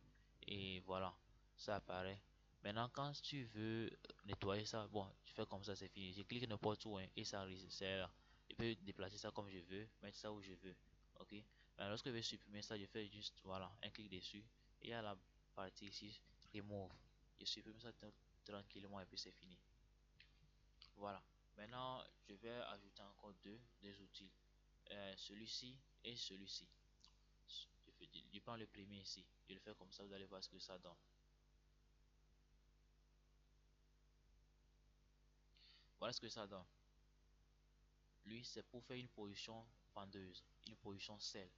et voilà, ça apparaît. Maintenant quand tu veux nettoyer ça, bon tu fais comme ça, c'est fini. Je clique n'importe où hein, et ça c'est là. Je peux déplacer ça comme je veux, mettre ça où je veux. Ok, Lorsque je vais supprimer ça, je fais juste voilà un clic dessus et il y a la partie ici remove. Je supprime ça tranquillement et puis c'est fini. Voilà. Maintenant, je vais ajouter encore des outils. Celui-ci et celui-ci. Je prends le premier ici. Je le fais comme ça, vous allez voir ce que ça donne. Voilà ce que ça donne. Lui, c'est pour faire une position vendeuse, une position sell.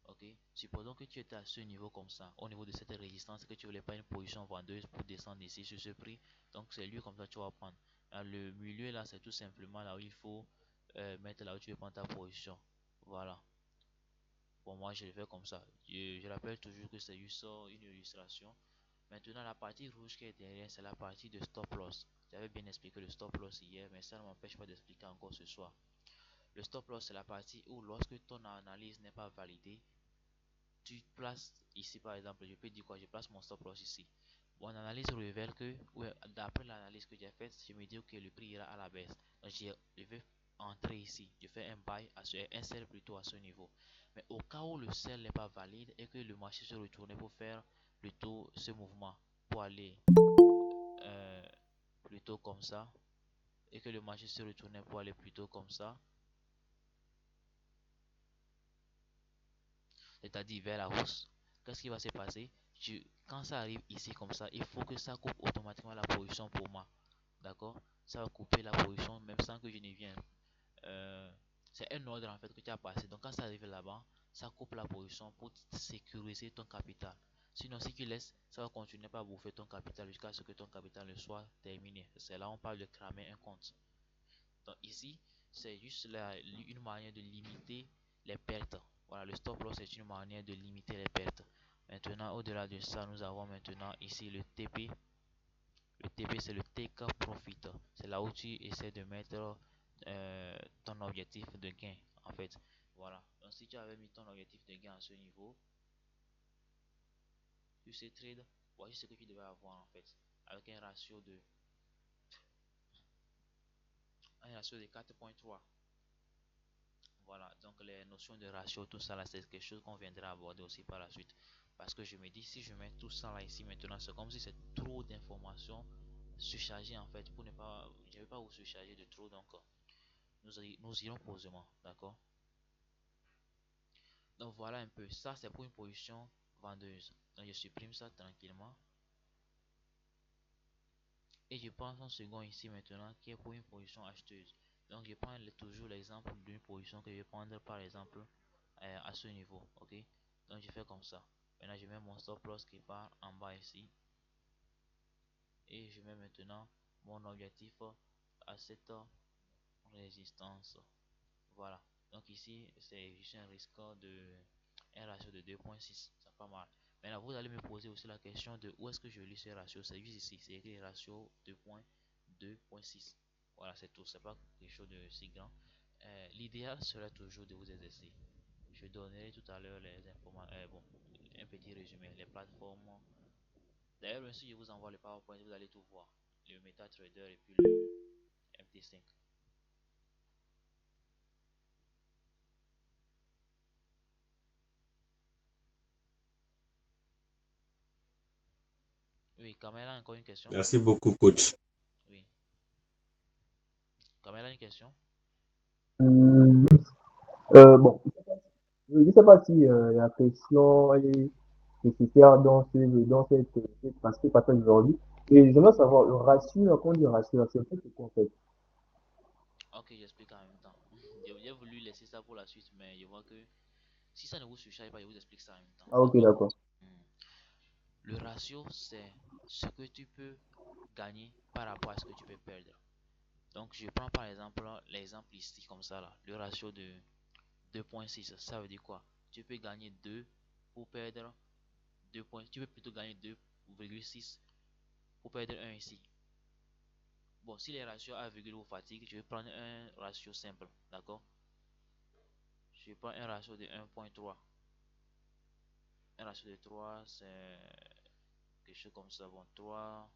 Ok, supposons que tu étais à ce niveau comme ça, au niveau de cette résistance, que tu voulais pas une position vendeuse pour descendre ici sur ce prix. Donc c'est lui comme ça tu vas prendre. Le milieu là, c'est tout simplement là où il faut mettre là où tu veux prendre ta position. Voilà. Pour moi, je le fais comme ça. Je rappelle toujours que c'est juste une illustration. Maintenant, la partie rouge qui est derrière, c'est la partie de stop loss. J'avais bien expliqué le stop loss hier, mais ça ne m'empêche pas d'expliquer encore ce soir. Le stop loss, c'est la partie où lorsque ton analyse n'est pas validée, tu places ici par exemple, je peux dire quoi, je place mon stop loss ici. Mon analyse révèle que, ouais, d'après l'analyse que j'ai faite, je me dis que le prix ira à la baisse. Donc je vais entrer ici, je fais un buy, un sell plutôt à ce niveau. Mais au cas où le sell n'est pas valide et que le marché se retourne pour faire plutôt ce mouvement, pour aller euh, plutôt comme ça, et que le marché se retourne pour aller plutôt comme ça, c'est-à-dire vers la hausse, qu'est-ce qui va se passer? Quand ça arrive ici comme ça, il faut que ça coupe automatiquement la position pour moi. D'accord? Ça va couper la position même sans que je n'y vienne. Euh, c'est un ordre en fait que tu as passé. Donc quand ça arrive là-bas, ça coupe la position pour sécuriser ton capital. Sinon, si tu laisses, ça va continuer par bouffer ton capital jusqu'à ce que ton capital ne soit terminé. C'est là où on parle de cramer un compte. Donc ici, c'est juste une manière de limiter les pertes. Voilà, le stop loss est une manière de limiter les pertes. Maintenant, au-delà de ça, nous avons maintenant ici le TP. Le TP, c'est le Take Profit. C'est là où tu essaies de mettre ton objectif de gain, en fait. Voilà. Donc, si tu avais mis ton objectif de gain à ce niveau, tu sais trade, voici ce que tu devais avoir, en fait. Avec un ratio de 4.3. Voilà, donc les notions de ratio, tout ça là, c'est quelque chose qu'on viendra aborder aussi par la suite. Parce que je me dis, si je mets tout ça là ici maintenant, c'est comme si c'est trop d'informations surchargées en fait, pour ne pas, je ne vais pas vous surcharger de trop, donc nous irons posément, d'accord? Donc voilà un peu, ça c'est pour une position vendeuse. Donc je supprime ça tranquillement. Et je prends un second ici maintenant qui est pour une position acheteuse. Donc je prends toujours l'exemple d'une position que je vais prendre par exemple à ce niveau. Ok, donc je fais comme ça. Maintenant je mets mon stop loss qui part en bas ici. Et je mets maintenant mon objectif à cette résistance. Voilà. Donc ici c'est juste un risque de un ratio de 2.6. C'est pas mal. Maintenant vous allez me poser aussi la question de où est-ce que je lis ce ratio. C'est juste ici. C'est écrit ratio 2.6. Voilà, c'est tout. C'est pas quelque chose de si grand. L'idéal serait toujours de vous exercer. Je donnerai tout à l'heure les informations. Bon, un petit résumé. Les plateformes. D'ailleurs, si je vous envoie le PowerPoint, vous allez tout voir. Le MetaTrader et puis le MT5. Oui, Kamela, encore une question. Merci beaucoup, coach. Oui. Kamela, une question. Hum, bon, je ne sais pas si la question est nécessaire cette partie aujourd'hui. Et j'aimerais savoir le ratio, quand on dit ratio, c'est quoi en fait? Ok, j'explique en même temps. J'ai voulu laisser ça pour la suite, mais je vois que si ça ne vous suffit pas, je vous explique ça en même temps. Ah, ok, D'accord? d'accord. Hmm. Le ratio, c'est ce que tu peux gagner par rapport à ce que tu peux perdre. Donc, je prends par exemple l'exemple ici, comme ça, là, le ratio de 2.6. Ça veut dire quoi? Tu peux gagner 2 pour perdre 2 points. Tu peux plutôt gagner 2,6 pour perdre 1 ici. Bon, si les ratios A virgule vous fatiguent, je vais prendre un ratio simple. D'accord? Je prends un ratio de 1.3. Un ratio de 3, c'est quelque chose comme ça. Bon, 3,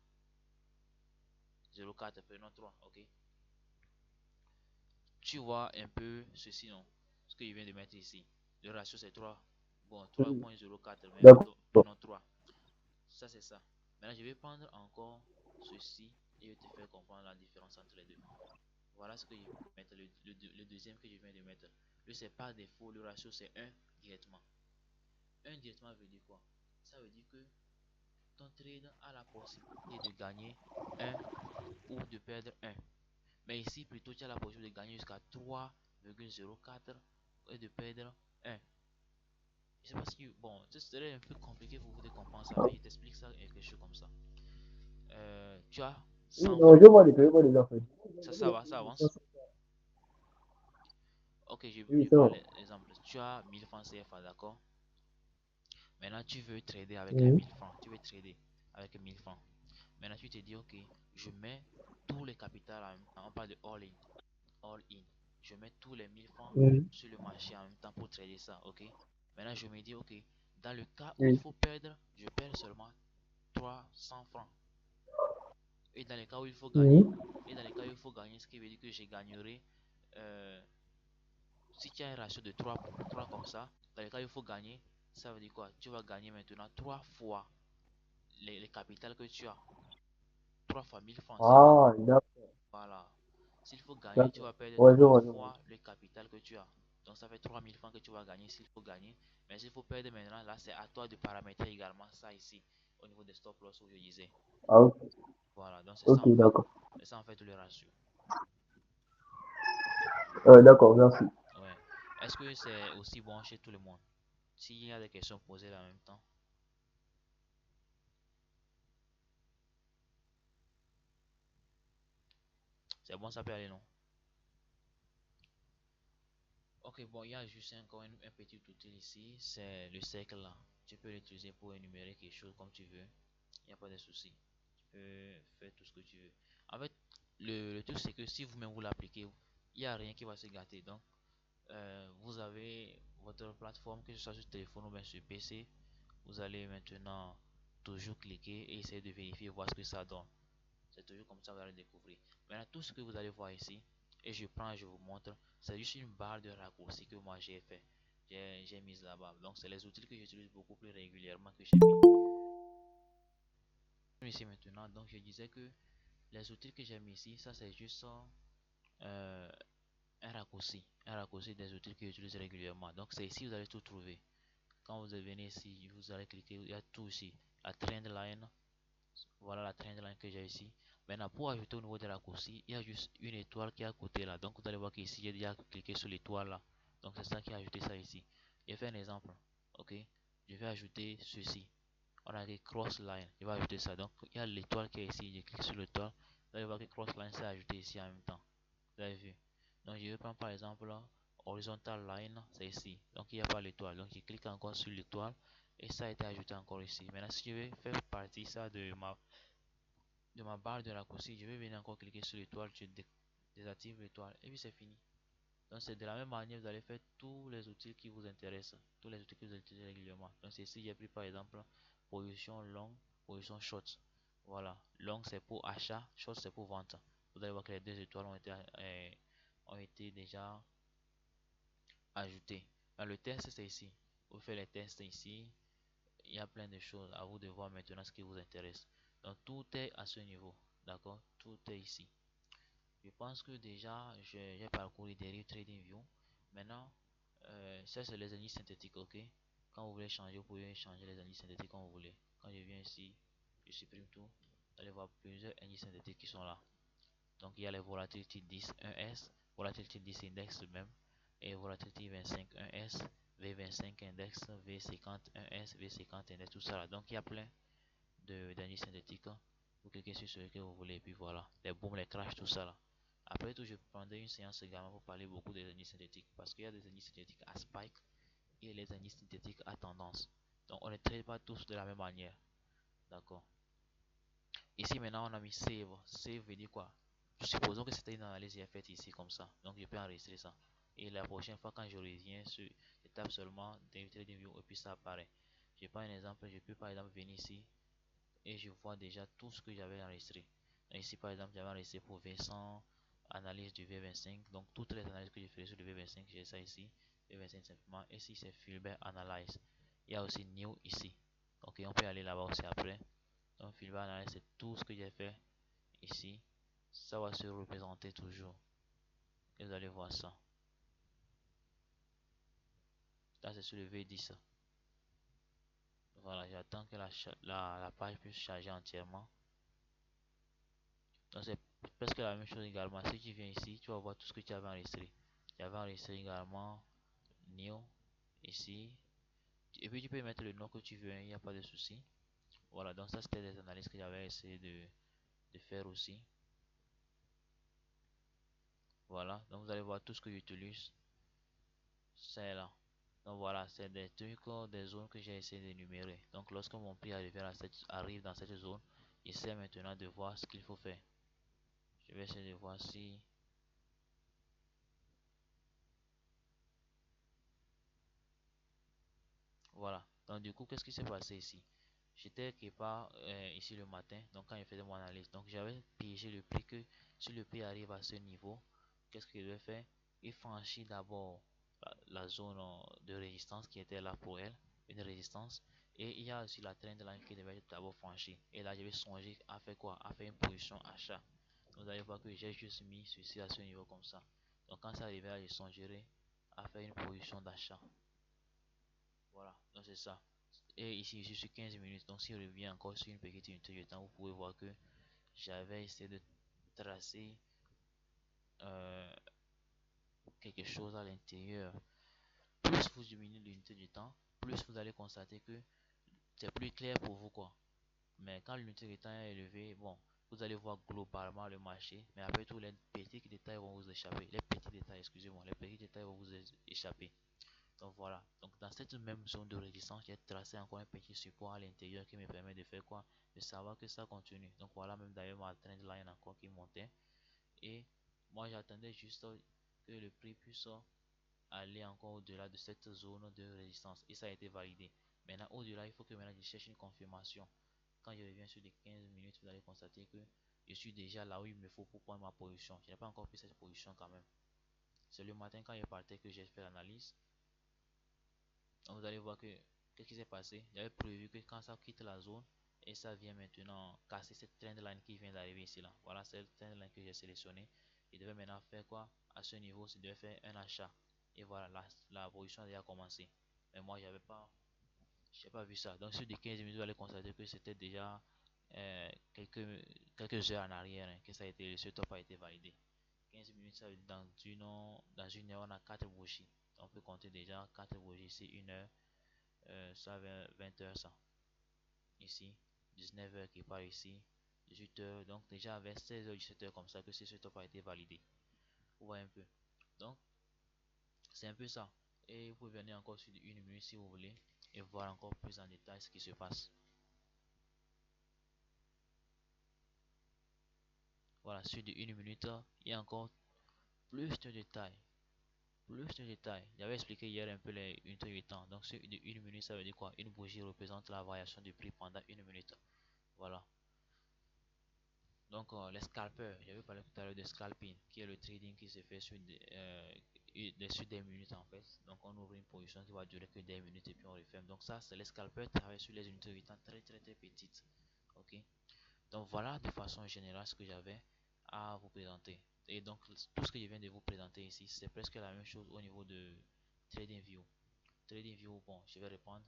0,4, prenons 3. Ok? Tu vois un peu ceci, non? Ce que je viens de mettre ici. Le ratio, c'est 3. Bon, Oui. 3.04, mais D'accord. prenons 3. Ça, c'est ça. Maintenant, je vais prendre encore ceci et je vais te faire comprendre la différence entre les deux. Voilà ce que je vais mettre, le deuxième que je viens de mettre. Le c'est par défaut, le ratio c'est un directement. Un directement veut dire quoi? Ça veut dire que ton trade a la possibilité de gagner un ou de perdre un. Mais ici, plutôt, tu as la possibilité de gagner jusqu'à 3,04 et de perdre un. Je sais pas si, bon, ce serait un peu compliqué pour vous de comprendre ça, mais je t'explique ça quelque chose comme ça. Tu as Oui, 100 non, francs. je vois les affaires. Ça avance. Ok, Oui, je c'est prends bon. l'exemple. Tu as 1000 francs CFA, d'accord? Maintenant, tu veux trader avec les Mhm. 1000 francs. Tu veux trader avec 1000 francs. Maintenant, tu te dis, ok, je mets tous les capitaux en même temps. On parle de all in. All in. Je mets tous les 1000 francs Mhm. sur le marché en même temps pour trader ça, ok? Maintenant, je me dis, ok, dans le cas où il Oui. faut perdre, je perds seulement 300 francs. Et dans les cas où il faut gagner, Mhm. ce qui veut dire que je gagnerai, euh, si tu as un ratio de 3 comme ça, dans les cas où il faut gagner, ça veut dire quoi? Tu vas gagner maintenant 3 fois les capitales que tu as. 3 fois 1000 francs CFA. Ah, d'accord. Voilà. S'il faut gagner, tu D'accord. vas perdre Ouais, 3 je vois. fois le capital que tu as. Donc ça fait 3000 francs que tu vas gagner s'il faut gagner. Mais s'il faut perdre maintenant, là c'est à toi de paramétrer également ça ici, au niveau des stop loss où je disais. Ah, ok. Voilà, donc c'est ça Ok, en fait. d'accord. C'est ça en fait le ratio. D'accord, merci. Ouais. Est-ce que c'est aussi bon chez tout le monde? S'il y a des questions posées en même temps. C'est bon, ça peut aller, non? Ok, bon, il y a juste encore un petit outil ici, c'est le cercle là. Tu peux l'utiliser pour énumérer quelque chose comme tu veux. Il n'y a pas de souci. Tu peux faire tout ce que tu veux. En fait, le truc c'est que si vous-même vous l'appliquez, il n'y a rien qui va se gâter. Donc, vous avez votre plateforme, que ce soit sur téléphone ou bien sur PC. Vous allez maintenant toujours cliquer et essayer de vérifier, voir ce que ça donne. C'est toujours comme ça que vous allez découvrir. Maintenant, tout ce que vous allez voir ici, et je prends, je vous montre, c'est juste une barre de raccourci que moi j'ai fait. J'ai mise là-bas. Donc, c'est les outils que j'utilise beaucoup plus régulièrement que j'ai mis ici maintenant. Donc, je disais que les outils que j'ai mis ici, ça c'est juste euh, un raccourci des outils que j'utilise régulièrement. Donc, c'est ici que vous allez tout trouver. Quand vous venez ici, vous allez cliquer, il y a tout ici. La trend line, voilà la trend line que j'ai ici. Maintenant, pour ajouter au niveau de la raccourci, il y a juste une étoile qui est à côté là. Donc, vous allez voir qu'ici, j'ai déjà cliqué sur l'étoile là. Donc, c'est ça qui a ajouté ça ici. Je vais faire un exemple. Ok. Je vais ajouter ceci. On a dit cross line. Je vais ajouter ça. Donc, il y a l'étoile qui est ici. Je clique sur l'étoile. Vous allez voir que cross line s'est ajouté ici en même temps. Vous avez vu. Donc, je vais prendre par exemple là, horizontal line. C'est ici. Donc, il n'y a pas l'étoile. Donc, je clique encore sur l'étoile. Et ça a été ajouté encore ici. Maintenant, si je vais faire partie ça de ma barre de raccourci, je vais venir encore cliquer sur l'étoile, je désactive l'étoile et puis c'est fini. Donc c'est de la même manière, vous allez faire tous les outils qui vous intéressent, tous les outils que vous utilisez régulièrement. Donc c'est ici, j'ai pris par exemple position long, position short. Voilà, long c'est pour achat, short c'est pour vente. Vous allez voir que les deux étoiles ont été déjà ajoutées. Dans le test c'est ici. Vous faites les tests ici. Il y a plein de choses à vous de voir maintenant ce qui vous intéresse. Donc tout est à ce niveau. D'accord? Tout est ici. Je pense que déjà j'ai parcouru des Trading View. Maintenant, ça c'est les indices synthétiques, ok? Quand vous voulez changer, vous pouvez changer les indices synthétiques comme vous voulez. Quand je viens ici, je supprime tout. Vous allez voir plusieurs indices synthétiques qui sont là. Donc il y a les Volatility 10 1S, Volatility 10 Index même, et Volatility 25 1S, V25 Index, V50 1S, V50 Index, tout ça là. Donc il y a plein d'indices synthétiques. Vous cliquez sur ce que vous voulez et puis voilà. Les booms, les crashs, tout ça là. Après tout, je prendrai une séance également pour parler beaucoup des indices synthétiques parce qu'il y a des indices synthétiques à spike et les indices synthétiques à tendance. Donc on ne traite pas tous de la même manière. D'accord. Ici maintenant on a mis save. Save veut dire quoi? Supposons que c'était une analyse qui est faite ici comme ça. Donc je peux enregistrer ça. Et la prochaine fois quand je reviens sur, je tape seulement Trading View et puis ça apparaît. Je prends un exemple, je peux par exemple venir ici et je vois déjà tout ce que j'avais enregistré. Ici par exemple j'avais enregistré pour V100, analyse du V25, donc toutes les analyses que je ferai sur le V25, j'ai ça ici, V25 simplement, et ici c'est Fulbert Analyze. Il y a aussi new ici. Ok, on peut aller là-bas aussi après. Donc Filbert Analyse, c'est tout ce que j'ai fait ici. Ça va se représenter toujours. Et vous allez voir ça. Là, c'est sur le V10. Voilà, j'attends que la page puisse charger entièrement. Donc c'est presque la même chose également. Si tu viens ici, tu vas voir tout ce que tu avais enregistré. Tu avais enregistré également new ici. Et puis tu peux mettre le nom que tu veux, il n'y a pas de souci. Voilà, donc ça c'était des analyses que j'avais essayé de faire aussi. Voilà, donc vous allez voir tout ce que j'utilise. C'est là. Donc voilà, c'est des trucs, des zones que j'ai essayé d'énumérer. Donc lorsque mon prix arrive dans cette zone, j'essaie maintenant de voir ce qu'il faut faire. Je vais essayer de voir si... Voilà. Donc du coup, qu'est-ce qui s'est passé ici? J'étais quelque part ici le matin, donc quand je faisais mon analyse. Donc j'avais piégé le prix que si le prix arrive à ce niveau, qu'est-ce qu'il devait faire? Il franchit d'abord la zone de résistance qui était là pour elle, une résistance. Et il y a aussi la trendline qui devait d'abord franchir. Et là, je vais songer à faire quoi? À faire une position achat. Donc, vous allez voir que j'ai juste mis ceci à ce niveau comme ça. Donc quand ça arrivait là, je songerai à faire une position d'achat. Voilà, donc c'est ça. Et ici, je suis 15 minutes. Donc si on revient encore sur une petite unité de temps, vous pouvez voir que j'avais essayé de tracer euh, quelque chose à l'intérieur. Plus vous diminuez l'unité de temps, plus vous allez constater que c'est plus clair pour vous quoi. Mais quand l'unité de temps est élevée, bon, vous allez voir globalement le marché, mais après tout les petits détails vont vous échapper. Les petits détails, excusez-moi, les petits détails vont vous échapper. Donc voilà, donc dans cette même zone de résistance, j'ai tracé encore un petit support à l'intérieur qui me permet de faire quoi? De savoir que ça continue. Donc voilà, même d'ailleurs ma trendline encore qui montait. Et moi j'attendais juste que le prix puisse aller encore au-delà de cette zone de résistance. Et ça a été validé. Maintenant, au-delà, il faut que maintenant je cherche une confirmation. Quand je reviens sur les 15 minutes, vous allez constater que je suis déjà là où il me faut pour prendre ma position. Je n'ai pas encore pris cette position quand même. C'est le matin quand je partais que j'ai fait l'analyse. Donc vous allez voir que qu'est-ce qui s'est passé. J'avais prévu que quand ça quitte la zone et ça vient maintenant casser cette trendline qui vient d'arriver ici là. Voilà cette trendline que j'ai sélectionné. Il devait maintenant faire quoi? À ce niveau, il devait faire un achat. Et voilà, la position a déjà commencé. Mais moi, j'ai pas vu ça. Donc sur des 15 minutes, vous allez constater que c'était déjà quelques heures en arrière que ça a été, ce top a été validé. 15 minutes, ça veut dire dans une heure, on a 4 bougies. Donc, on peut compter déjà 4 bougies ici, 1 heure, ça 20 heures ça. Ici, 19 heures qui part ici, 18 heures. Donc, déjà vers 16 heures, 17 heures comme ça que ce top a été validé. Vous voyez un peu. Donc, c'est un peu ça. Et vous pouvez venir encore sur une minute si vous voulez et voir encore plus en détail ce qui se passe. Voilà, sur une minute, il y a encore plus de détails. Plus de détails. J'avais expliqué hier un peu les unités de temps. Donc, sur une minute, ça veut dire quoi? Une bougie représente la variation du prix pendant une minute. Voilà. Donc, les scalpers, j'avais parlé tout à l'heure de scalping, qui est le trading qui se fait sur des minutes en fait. Donc, on ouvre une position qui va durer que des minutes et puis on referme. Donc, ça, c'est les scalpers travaillent sur les unités de temps très très très petites. Ok. Donc, voilà de façon générale ce que j'avais à vous présenter. Et donc, tout ce que je viens de vous présenter ici, c'est presque la même chose au niveau de TradingView. TradingView, bon, je vais répondre.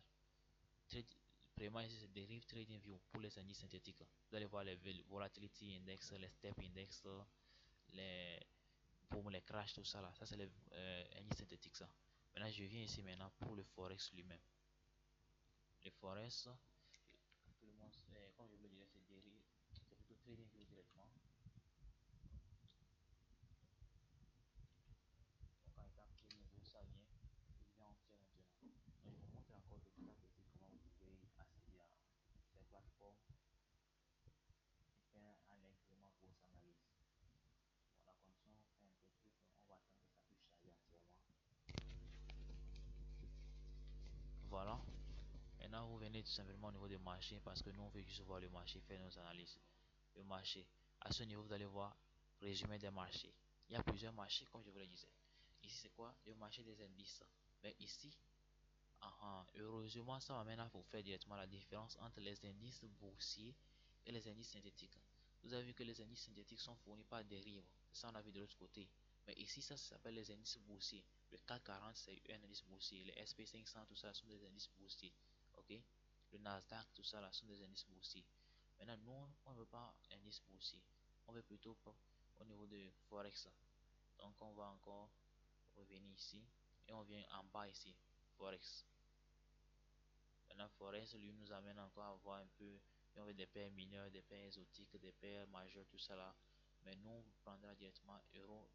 Vraiment, ici, c'est Derive TradingView pour les indices synthétiques. Vous allez voir les Volatility Index, les Step Index, les, pour les crash, tout ça là. Ça, c'est les indices synthétiques, ça. Maintenant, je viens ici maintenant pour le Forex lui-même. Le Forex, tout le monde, comme je vous le disais, c'est Derive. C'est plutôt TradingView directement. Donc, quand il tape TradingView, ça vient. Il vient entier maintenant. Donc, je vous montre encore petit à petit comment vous pouvez accéder à ces plateformes et faire un incrément pour vos analyses. Bon, la connexion fait un peu de truc, on va attendre que ça puisse charger entièrement. Voilà. Maintenant, vous venez tout simplement au niveau du marché parce que nous, on veut juste voir le marché, faire nos analyses. Le marché. À ce niveau, vous allez voir résumé des marchés. Il y a plusieurs marchés, comme je vous le disais. Ici, c'est quoi? Le marché des indices. Mais ici, Heureusement, ça m'amène à vous faire directement la différence entre les indices boursiers et les indices synthétiques. Vous avez vu que les indices synthétiques sont fournis par des livres. Ça, on a vu de l'autre côté. Mais ici, ça s'appelle les indices boursiers. Le CAC 40, c'est un indice boursier. Les SP500, tout ça, sont des indices boursiers. Ok? Le Nasdaq, tout ça, là, sont des indices boursiers. Maintenant, nous, on ne veut pas un indice boursier. On veut plutôt au niveau de Forex. Donc, on va encore revenir ici. Et on vient en bas ici. Forex. Maintenant, Forex, lui, nous amène encore à voir un peu, et on veut des paires mineures, des paires exotiques, des paires majeures, tout ça là. Mais nous, on prendra directement euro.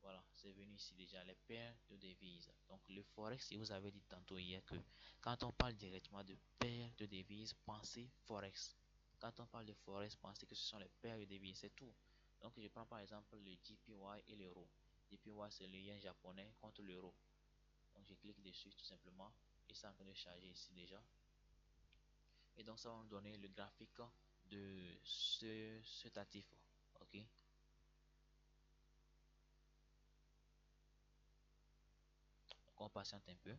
Voilà, c'est venu ici déjà, les paires de devises. Donc, le Forex, si vous avez dit tantôt hier que quand on parle directement de paires de devises, pensez Forex. Quand on parle de Forex, pensez que ce sont les paires de devises, c'est tout. Donc, je prends par exemple le JPY et l'euro. JPY, c'est le yen japonais contre l'euro. Donc, je clique dessus tout simplement et ça en train de charger ici déjà. Et donc ça va nous donner le graphique de cet actif. Ok, donc on patiente un peu.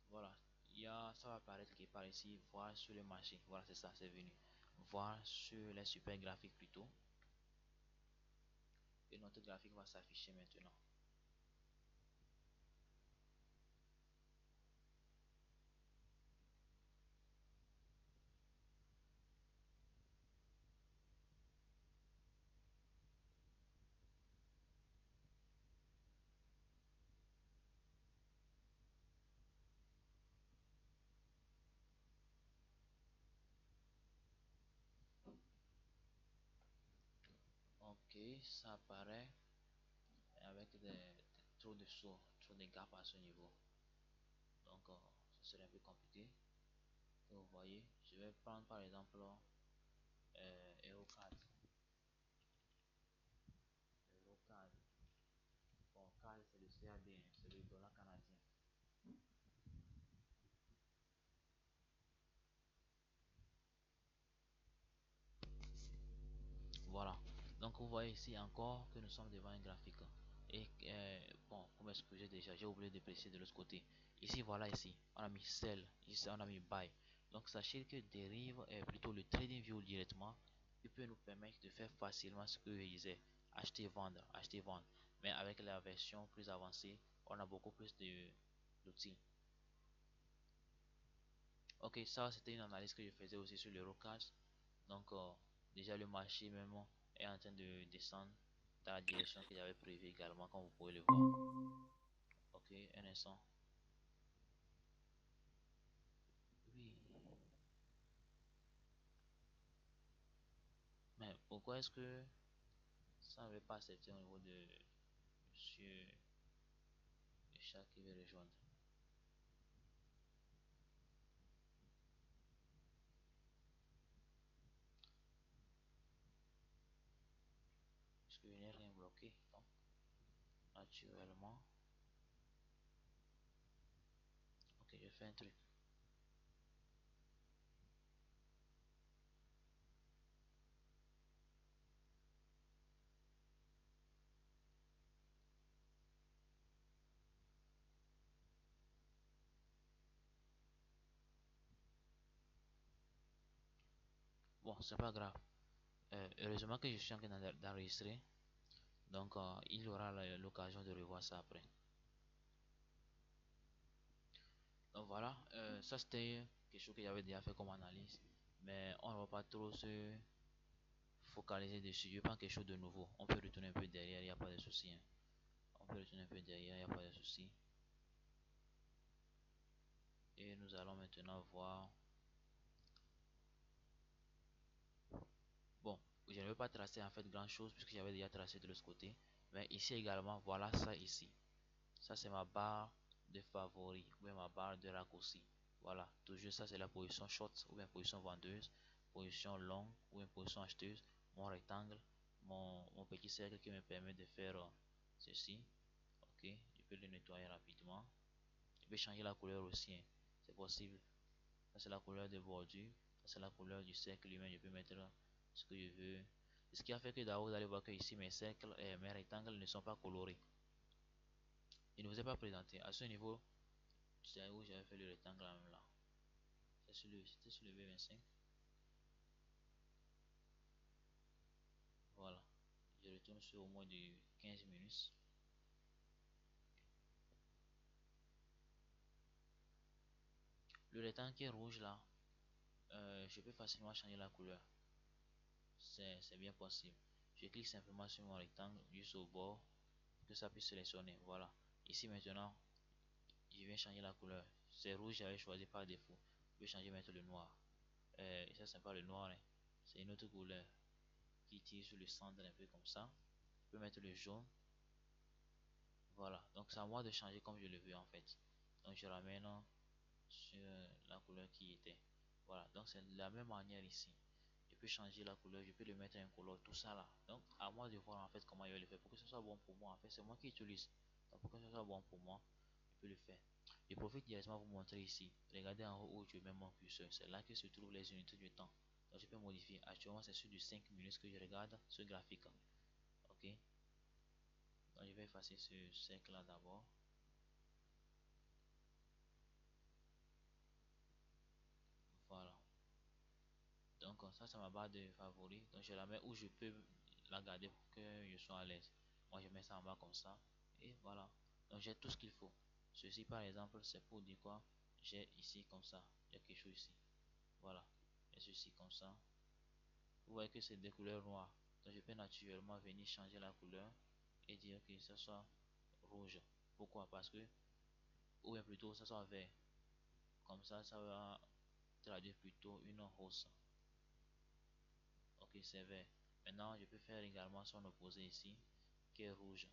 Voilà, ça va apparaître qui par ici, voir sur le marché. Voilà, c'est ça, c'est venu. Voir sur les super graphiques plutôt. Et notre graphique va s'afficher maintenant. Ok, ça apparaît avec trop de sauts, trop de gaps à ce niveau. Donc, ça serait un peu compliqué. Et vous voyez, je vais prendre par exemple Eurocard. Eurocard. Bon, CAD c'est le CAD, hein, c'est le dollar canadien. Voilà. Donc vous voyez ici encore que nous sommes devant un graphique. Et bon, comme exposé déjà, j'ai oublié de préciser de l'autre côté. Ici, voilà, ici, on a mis sell, ici on a mis buy. Donc sachez que dérive est plutôt le trading view directement. Il peut nous permettre de faire facilement ce que je disais, acheter, vendre, acheter, vendre. Mais avec la version plus avancée, on a beaucoup plus d'outils. Ok, ça c'était une analyse que je faisais aussi sur l'Eurocast. Donc déjà le marché même est en train de descendre dans la direction que j'avais prévue également comme vous pouvez le voir. Ok, un instant. Oui. Mais pourquoi est-ce que ça ne veut pas accepter au niveau de monsieur Richard qui veut rejoindre? Parce que je n'ai rien bloqué. Donc, naturellement. Ok, je fais un truc. Bon, c'est pas grave. Heureusement que je suis en train d'enregistrer. Donc, il aura l'occasion de revoir ça après. Donc voilà, ça c'était quelque chose que j'avais déjà fait comme analyse. Mais on ne va pas trop se focaliser dessus. Je prends quelque chose de nouveau. On peut retourner un peu derrière, il n'y a pas de souci, hein. On peut retourner un peu derrière, il n'y a pas de souci. Et nous allons maintenant voir. Bon, je ne vais pas tracer en fait grand chose puisque j'avais déjà tracé de l'autre côté. Mais ici également, voilà ça ici. Ça c'est ma barre de favoris ou bien ma barre de raccourci. Voilà, toujours ça c'est la position short ou bien position vendeuse, position longue ou bien position acheteuse, mon rectangle, mon petit cercle qui me permet de faire ceci. Ok, je peux le nettoyer rapidement. Je peux changer la couleur aussi, hein. C'est possible. Ça c'est la couleur de bordure, ça c'est la couleur du cercle lui-même. Je peux mettre ce que je veux. Ce qui a fait que d'abord vous allez voir que ici mes cercles et mes rectangles ne sont pas colorés. Il ne vous est pas présenté. À ce niveau, c'est où j'avais fait le rectangle même là. C'était sur le V25. Voilà. Je retourne sur au moins de 15 minutes. Le rectangle qui est rouge là, je peux facilement changer la couleur. C'est bien possible. Je clique simplement sur mon rectangle juste au bord pour que ça puisse sélectionner. Voilà. Ici maintenant, je viens changer la couleur. C'est rouge, j'avais choisi par défaut. Je vais changer maintenant le noir. Et ça, c'est pas le noir, hein. C'est une autre couleur qui tire sur le centre un peu comme ça. Je peux mettre le jaune. Voilà. Donc, c'est à moi de changer comme je le veux en fait. Donc, je ramène sur la couleur qui était. Voilà. Donc, c'est de la même manière ici. Je peux changer la couleur, je peux le mettre en couleur, tout ça là. Donc, à moi de voir en fait comment je vais le faire pour que ce soit bon pour moi. En fait, c'est moi qui utilise. Donc, pour que ce soit bon pour moi, je peux le faire. Je profite directement pour vous montrer ici. Regardez en haut où je mets mon curseur. C'est là que se trouvent les unités du temps. Donc, je peux modifier. Actuellement, c'est sur du 5 minutes que je regarde ce graphique. Ok. Donc, je vais effacer ce cercle là d'abord. Voilà. Donc, ça, c'est ma barre de favoris. Donc, je la mets où je peux la garder pour que je sois à l'aise. Moi, je mets ça en bas comme ça. Et voilà. Donc, j'ai tout ce qu'il faut. Ceci, par exemple, c'est pour dire quoi? J'ai ici comme ça. Il y a quelque chose ici. Voilà. Et ceci comme ça. Vous voyez que c'est des couleurs noires. Donc, je peux naturellement venir changer la couleur et dire que ce soit rouge. Pourquoi? Parce que, ou bien plutôt, ça soit vert. Comme ça va traduire plutôt une hausse. Ok, c'est vert. Maintenant, je peux faire également son opposé ici, qui est rouge.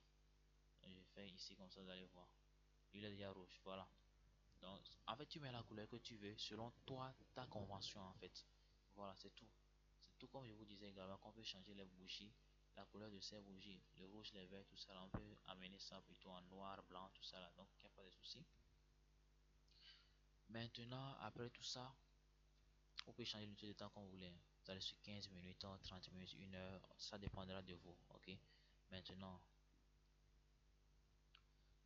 Donc, je fais ici comme ça, vous allez voir. Il est déjà rouge, voilà. Donc, en fait, tu mets la couleur que tu veux selon toi, ta convention, en fait. Voilà, c'est tout. C'est tout comme je vous disais également qu'on peut changer les bougies, la couleur de ces bougies, le rouge, le vert, tout ça. Là, on peut amener ça plutôt en noir, blanc, tout ça là. Donc, il n'y a pas de souci. Maintenant, après tout ça, vous pouvez changer l'unité de temps comme vous voulez. Vous allez sur 15 minutes, 30 minutes, 1 heure, ça dépendra de vous. Ok. Maintenant,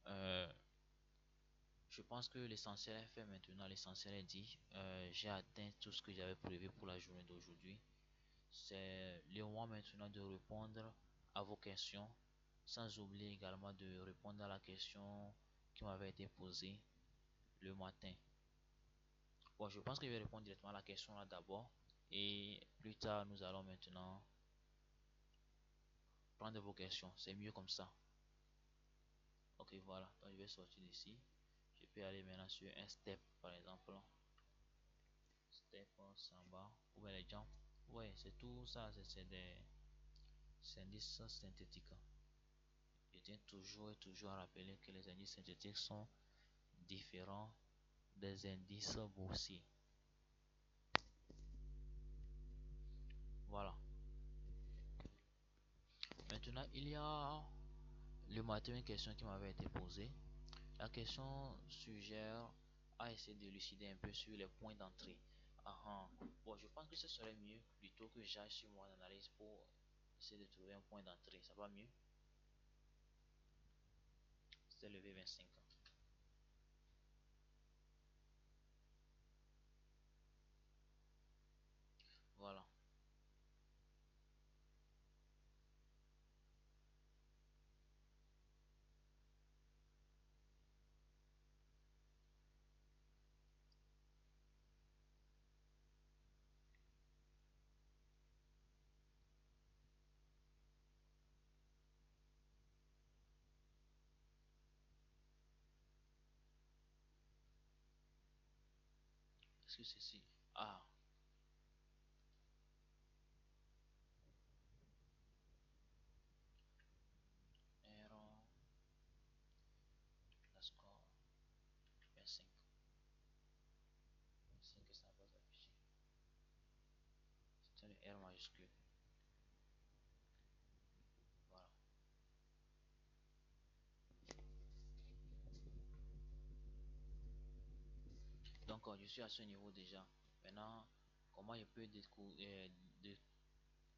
euh, je pense que l'essentiel est fait maintenant. L'essentiel est dit. J'ai atteint tout ce que j'avais prévu pour la journée d'aujourd'hui. C'est le moment maintenant de répondre à vos questions, sans oublier également de répondre à la question qui m'avait été posée le matin. Bon, je pense que je vais répondre directement à la question là d'abord. Et plus tard, nous allons maintenant prendre vos questions. C'est mieux comme ça. Ok, voilà. Donc, je vais sortir d'ici. Je peux aller maintenant sur un step, par exemple. Step, samba, ou bien les jumps. Ouais, c'est tout ça. C'est des indices synthétiques. Je tiens toujours et toujours à rappeler que les indices synthétiques sont différents des indices boursiers. Voilà. Maintenant, il y a le matin une question qui m'avait été posée. La question suggère à essayer d'élucider un peu sur les points d'entrée. Ah, ah. Bon, je pense que ce serait mieux plutôt que j'aille sur mon analyse pour essayer de trouver un point d'entrée. Ça va mieux? C'est le V25. Voilà. Est-ce que c'est ici? Ah, error, la score, 25. 25 que ça va s'afficher. C'est un R majuscule. Voilà. Donc, je suis à ce niveau déjà. Maintenant, comment je peux découvrir,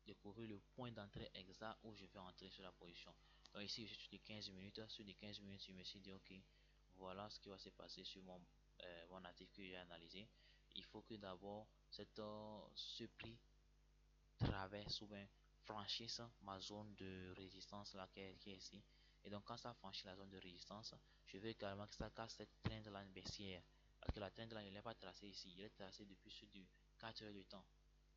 découvrir le point d'entrée exact où je vais entrer sur la position. Donc ici, je suis sur les 15 minutes. Sur les 15 minutes, je me suis dit, ok, voilà ce qui va se passer sur mon actif que j'ai analysé. Il faut que d'abord ce prix traverse ou bien franchisse ma zone de résistance là qui est ici. Et donc quand ça franchit la zone de résistance, je veux également que ça casse cette trendline baissière. Parce que la trendline elle n'est pas tracée ici, elle est tracée depuis sur du 4 heures de temps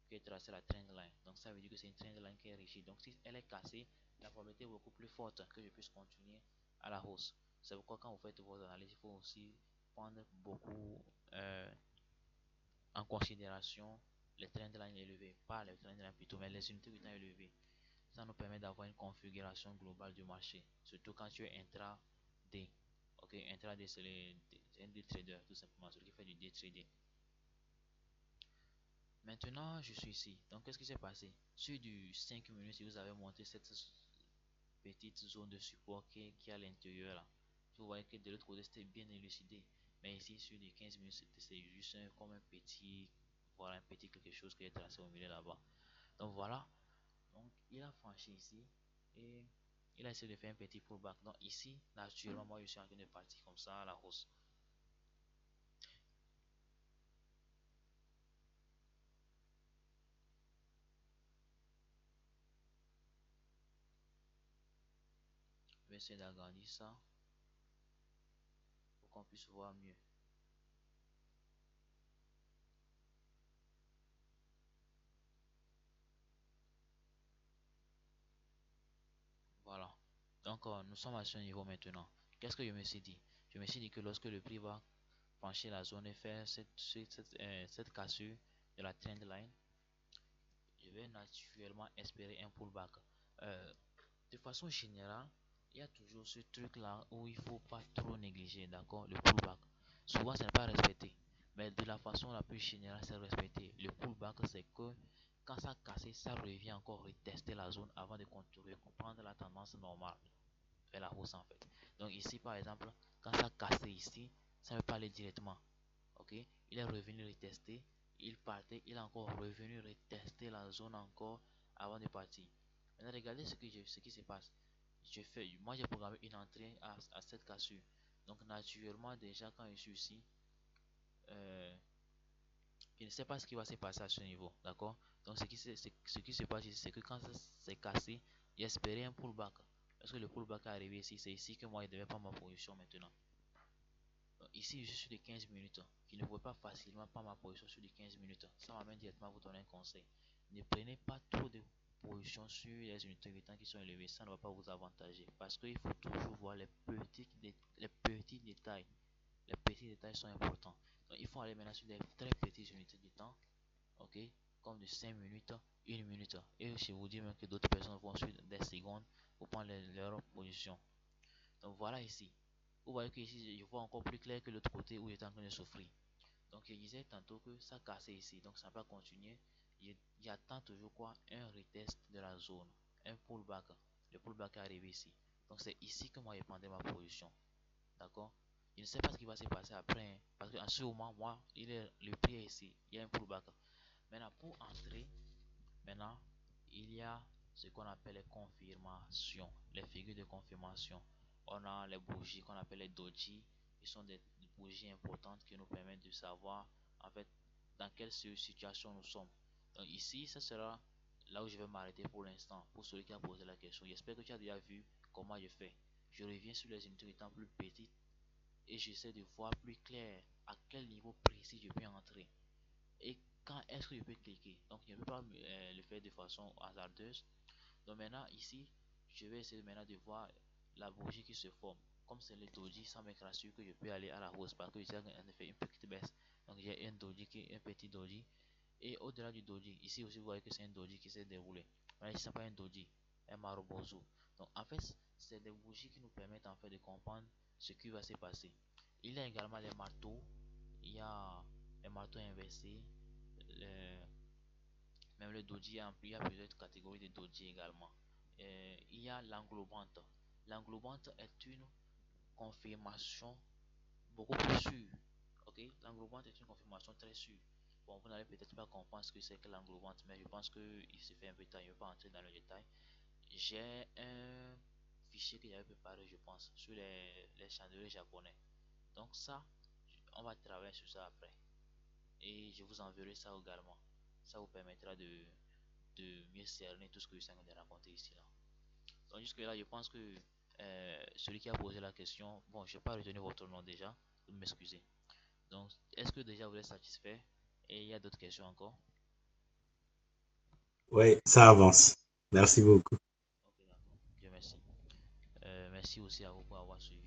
qui est tracée la trendline. Donc ça veut dire que c'est une trendline qui est rigide. Donc si elle est cassée, la probabilité est beaucoup plus forte que je puisse continuer à la hausse. C'est pourquoi quand vous faites vos analyses, il faut aussi prendre beaucoup en considération les trendlines élevés, pas les trendlines plutôt, mais les unités de temps élevées. Ça nous permet d'avoir une configuration globale du marché, surtout quand tu es intra-day. Ok, intra-day c'est un day trader tout simplement, celui qui fait du day trading. Maintenant, je suis ici. Donc, qu'est-ce qui s'est passé? Sur du 5 minutes, si vous avez monté cette petite zone de support qui est à l'intérieur là, vous voyez que de l'autre côté c'était bien élucidé. Mais ici, sur les 15 minutes, c'est juste comme un petit, voilà, un petit quelque chose qui est tracé au milieu là-bas. Donc, voilà. Donc, il a franchi ici et il a essayé de faire un petit pullback. Donc, ici, naturellement, moi, je suis en train de partir comme ça à la hausse. Je vais essayer d'agrandir ça pour qu'on puisse voir mieux. Voilà. Donc, nous sommes à ce niveau maintenant. Qu'est-ce que je me suis dit? Je me suis dit que lorsque le prix va franchir la zone et faire cette cassure de la trendline, je vais naturellement espérer un pullback. Euh, de façon générale, il y a toujours ce truc là où il faut pas trop négliger, d'accord, le pullback. Souvent, ce n'est pas respecté, mais de la façon la plus générale, c'est respecté. Le pullback, c'est que quand ça casse, ça revient encore retester la zone avant de continuer, comprendre la tendance normale vers la hausse en fait. Donc ici, par exemple, quand ça casse ici, ça ne veut pas aller directement. Ok, il est revenu retester, il partait, il est encore revenu retester la zone encore avant de partir. Maintenant, regardez ce qui se passe. Moi j'ai programmé une entrée à cette cassure. Donc naturellement déjà quand je suis ici, euh, je ne sais pas ce qui va se passer à ce niveau, d'accord. Donc ce qui se passe ici, c'est que quand ça s'est cassé, j'espérais un pullback. Parce que le pullback est arrivé ici, c'est ici que moi je devais prendre ma position maintenant. Donc ici je suis de 15 minutes. Je ne pouvais pas facilement prendre ma position sur les 15 minutes. Ça m'amène directement à vous donner un conseil. Ne prenez pas trop de positions sur les unités de temps qui sont élevées. Ça ne va pas vous avantager. Parce qu'il faut toujours voir les petits détails. Les petits détails sont importants. Donc il faut aller maintenant sur des très petites unités de temps. Ok, comme de 5 minutes, 1 minute. Et je vous dis même que d'autres personnes vont suivre des secondes pour prendre leur position. Donc voilà ici. Vous voyez que ici je vois encore plus clair que l'autre côté où j'étais en train de souffrir. Donc je disais tantôt que ça cassait ici. Donc ça va continuer. J'attends toujours quoi? Un retest de la zone. Un pullback. Le pullback est arrivé ici. Donc c'est ici que moi je prendrai ma position. D'accord? Je ne sais pas ce qui va se passer après, hein, parce qu'en ce moment, moi, le prix est ici. Il y a un pullback. Maintenant, pour entrer, maintenant, il y a ce qu'on appelle les confirmations, les figures de confirmation. On a les bougies qu'on appelle les doji, qui sont des bougies importantes qui nous permettent de savoir en fait dans quelle situation nous sommes. Donc ici, ce sera là où je vais m'arrêter pour l'instant, pour celui qui a posé la question. J'espère que tu as déjà vu comment je fais. Je reviens sur les unités de temps plus petites et j'essaie de voir plus clair à quel niveau précis je peux entrer et quand est-ce que je peux cliquer. Donc je ne peux pas le faire de façon hasardeuse. Donc maintenant ici je vais essayer maintenant de voir la bougie qui se forme. Comme c'est le doji, ça m'éclaire que je peux aller à la hausse parce que j'ai en effet une petite baisse. Donc j'ai un doji qui est un petit doji. Et au-delà du doji, ici aussi vous voyez que c'est un doji qui s'est déroulé. Mais ici c'est pas un doji, un marubozu. Donc en fait c'est des bougies qui nous permettent en fait de comprendre ce qui va se passer. Il y a également les marteaux, il y a les marteaux inversés, le- même le doji, il y a plusieurs catégories de doji également. Il y a l'englobante. L'englobante est une confirmation beaucoup plus sûre. Ok, l'englobante est une confirmation très sûre. Bon, vous n'allez peut-être pas comprendre ce que c'est que l'englobante, mais je pense qu'il se fait un peu tard, je ne vais pas entrer dans le détail. J'ai un fichier que j'avais préparé, je pense, sur les chandeliers japonais. Donc ça, on va travailler sur ça après. Et je vous enverrai ça également. Ça vous permettra de mieux cerner tout ce que je suis en train de raconter ici là. Donc jusque là, je pense que celui qui a posé la question, bon, je n'ai pas retenu votre nom déjà, vous m'excusez. Donc, est-ce que déjà vous êtes satisfait? Et il y a d'autres questions encore? Oui, ça avance. Merci beaucoup. Ok, d'accord. Dieu merci. Merci aussi à vous pour avoir suivi.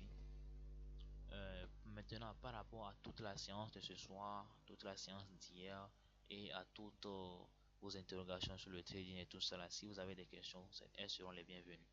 Maintenant, par rapport à toute la séance de ce soir, toute la séance d'hier et à toutes vos interrogations sur le trading et tout cela, si vous avez des questions, elles seront les bienvenues.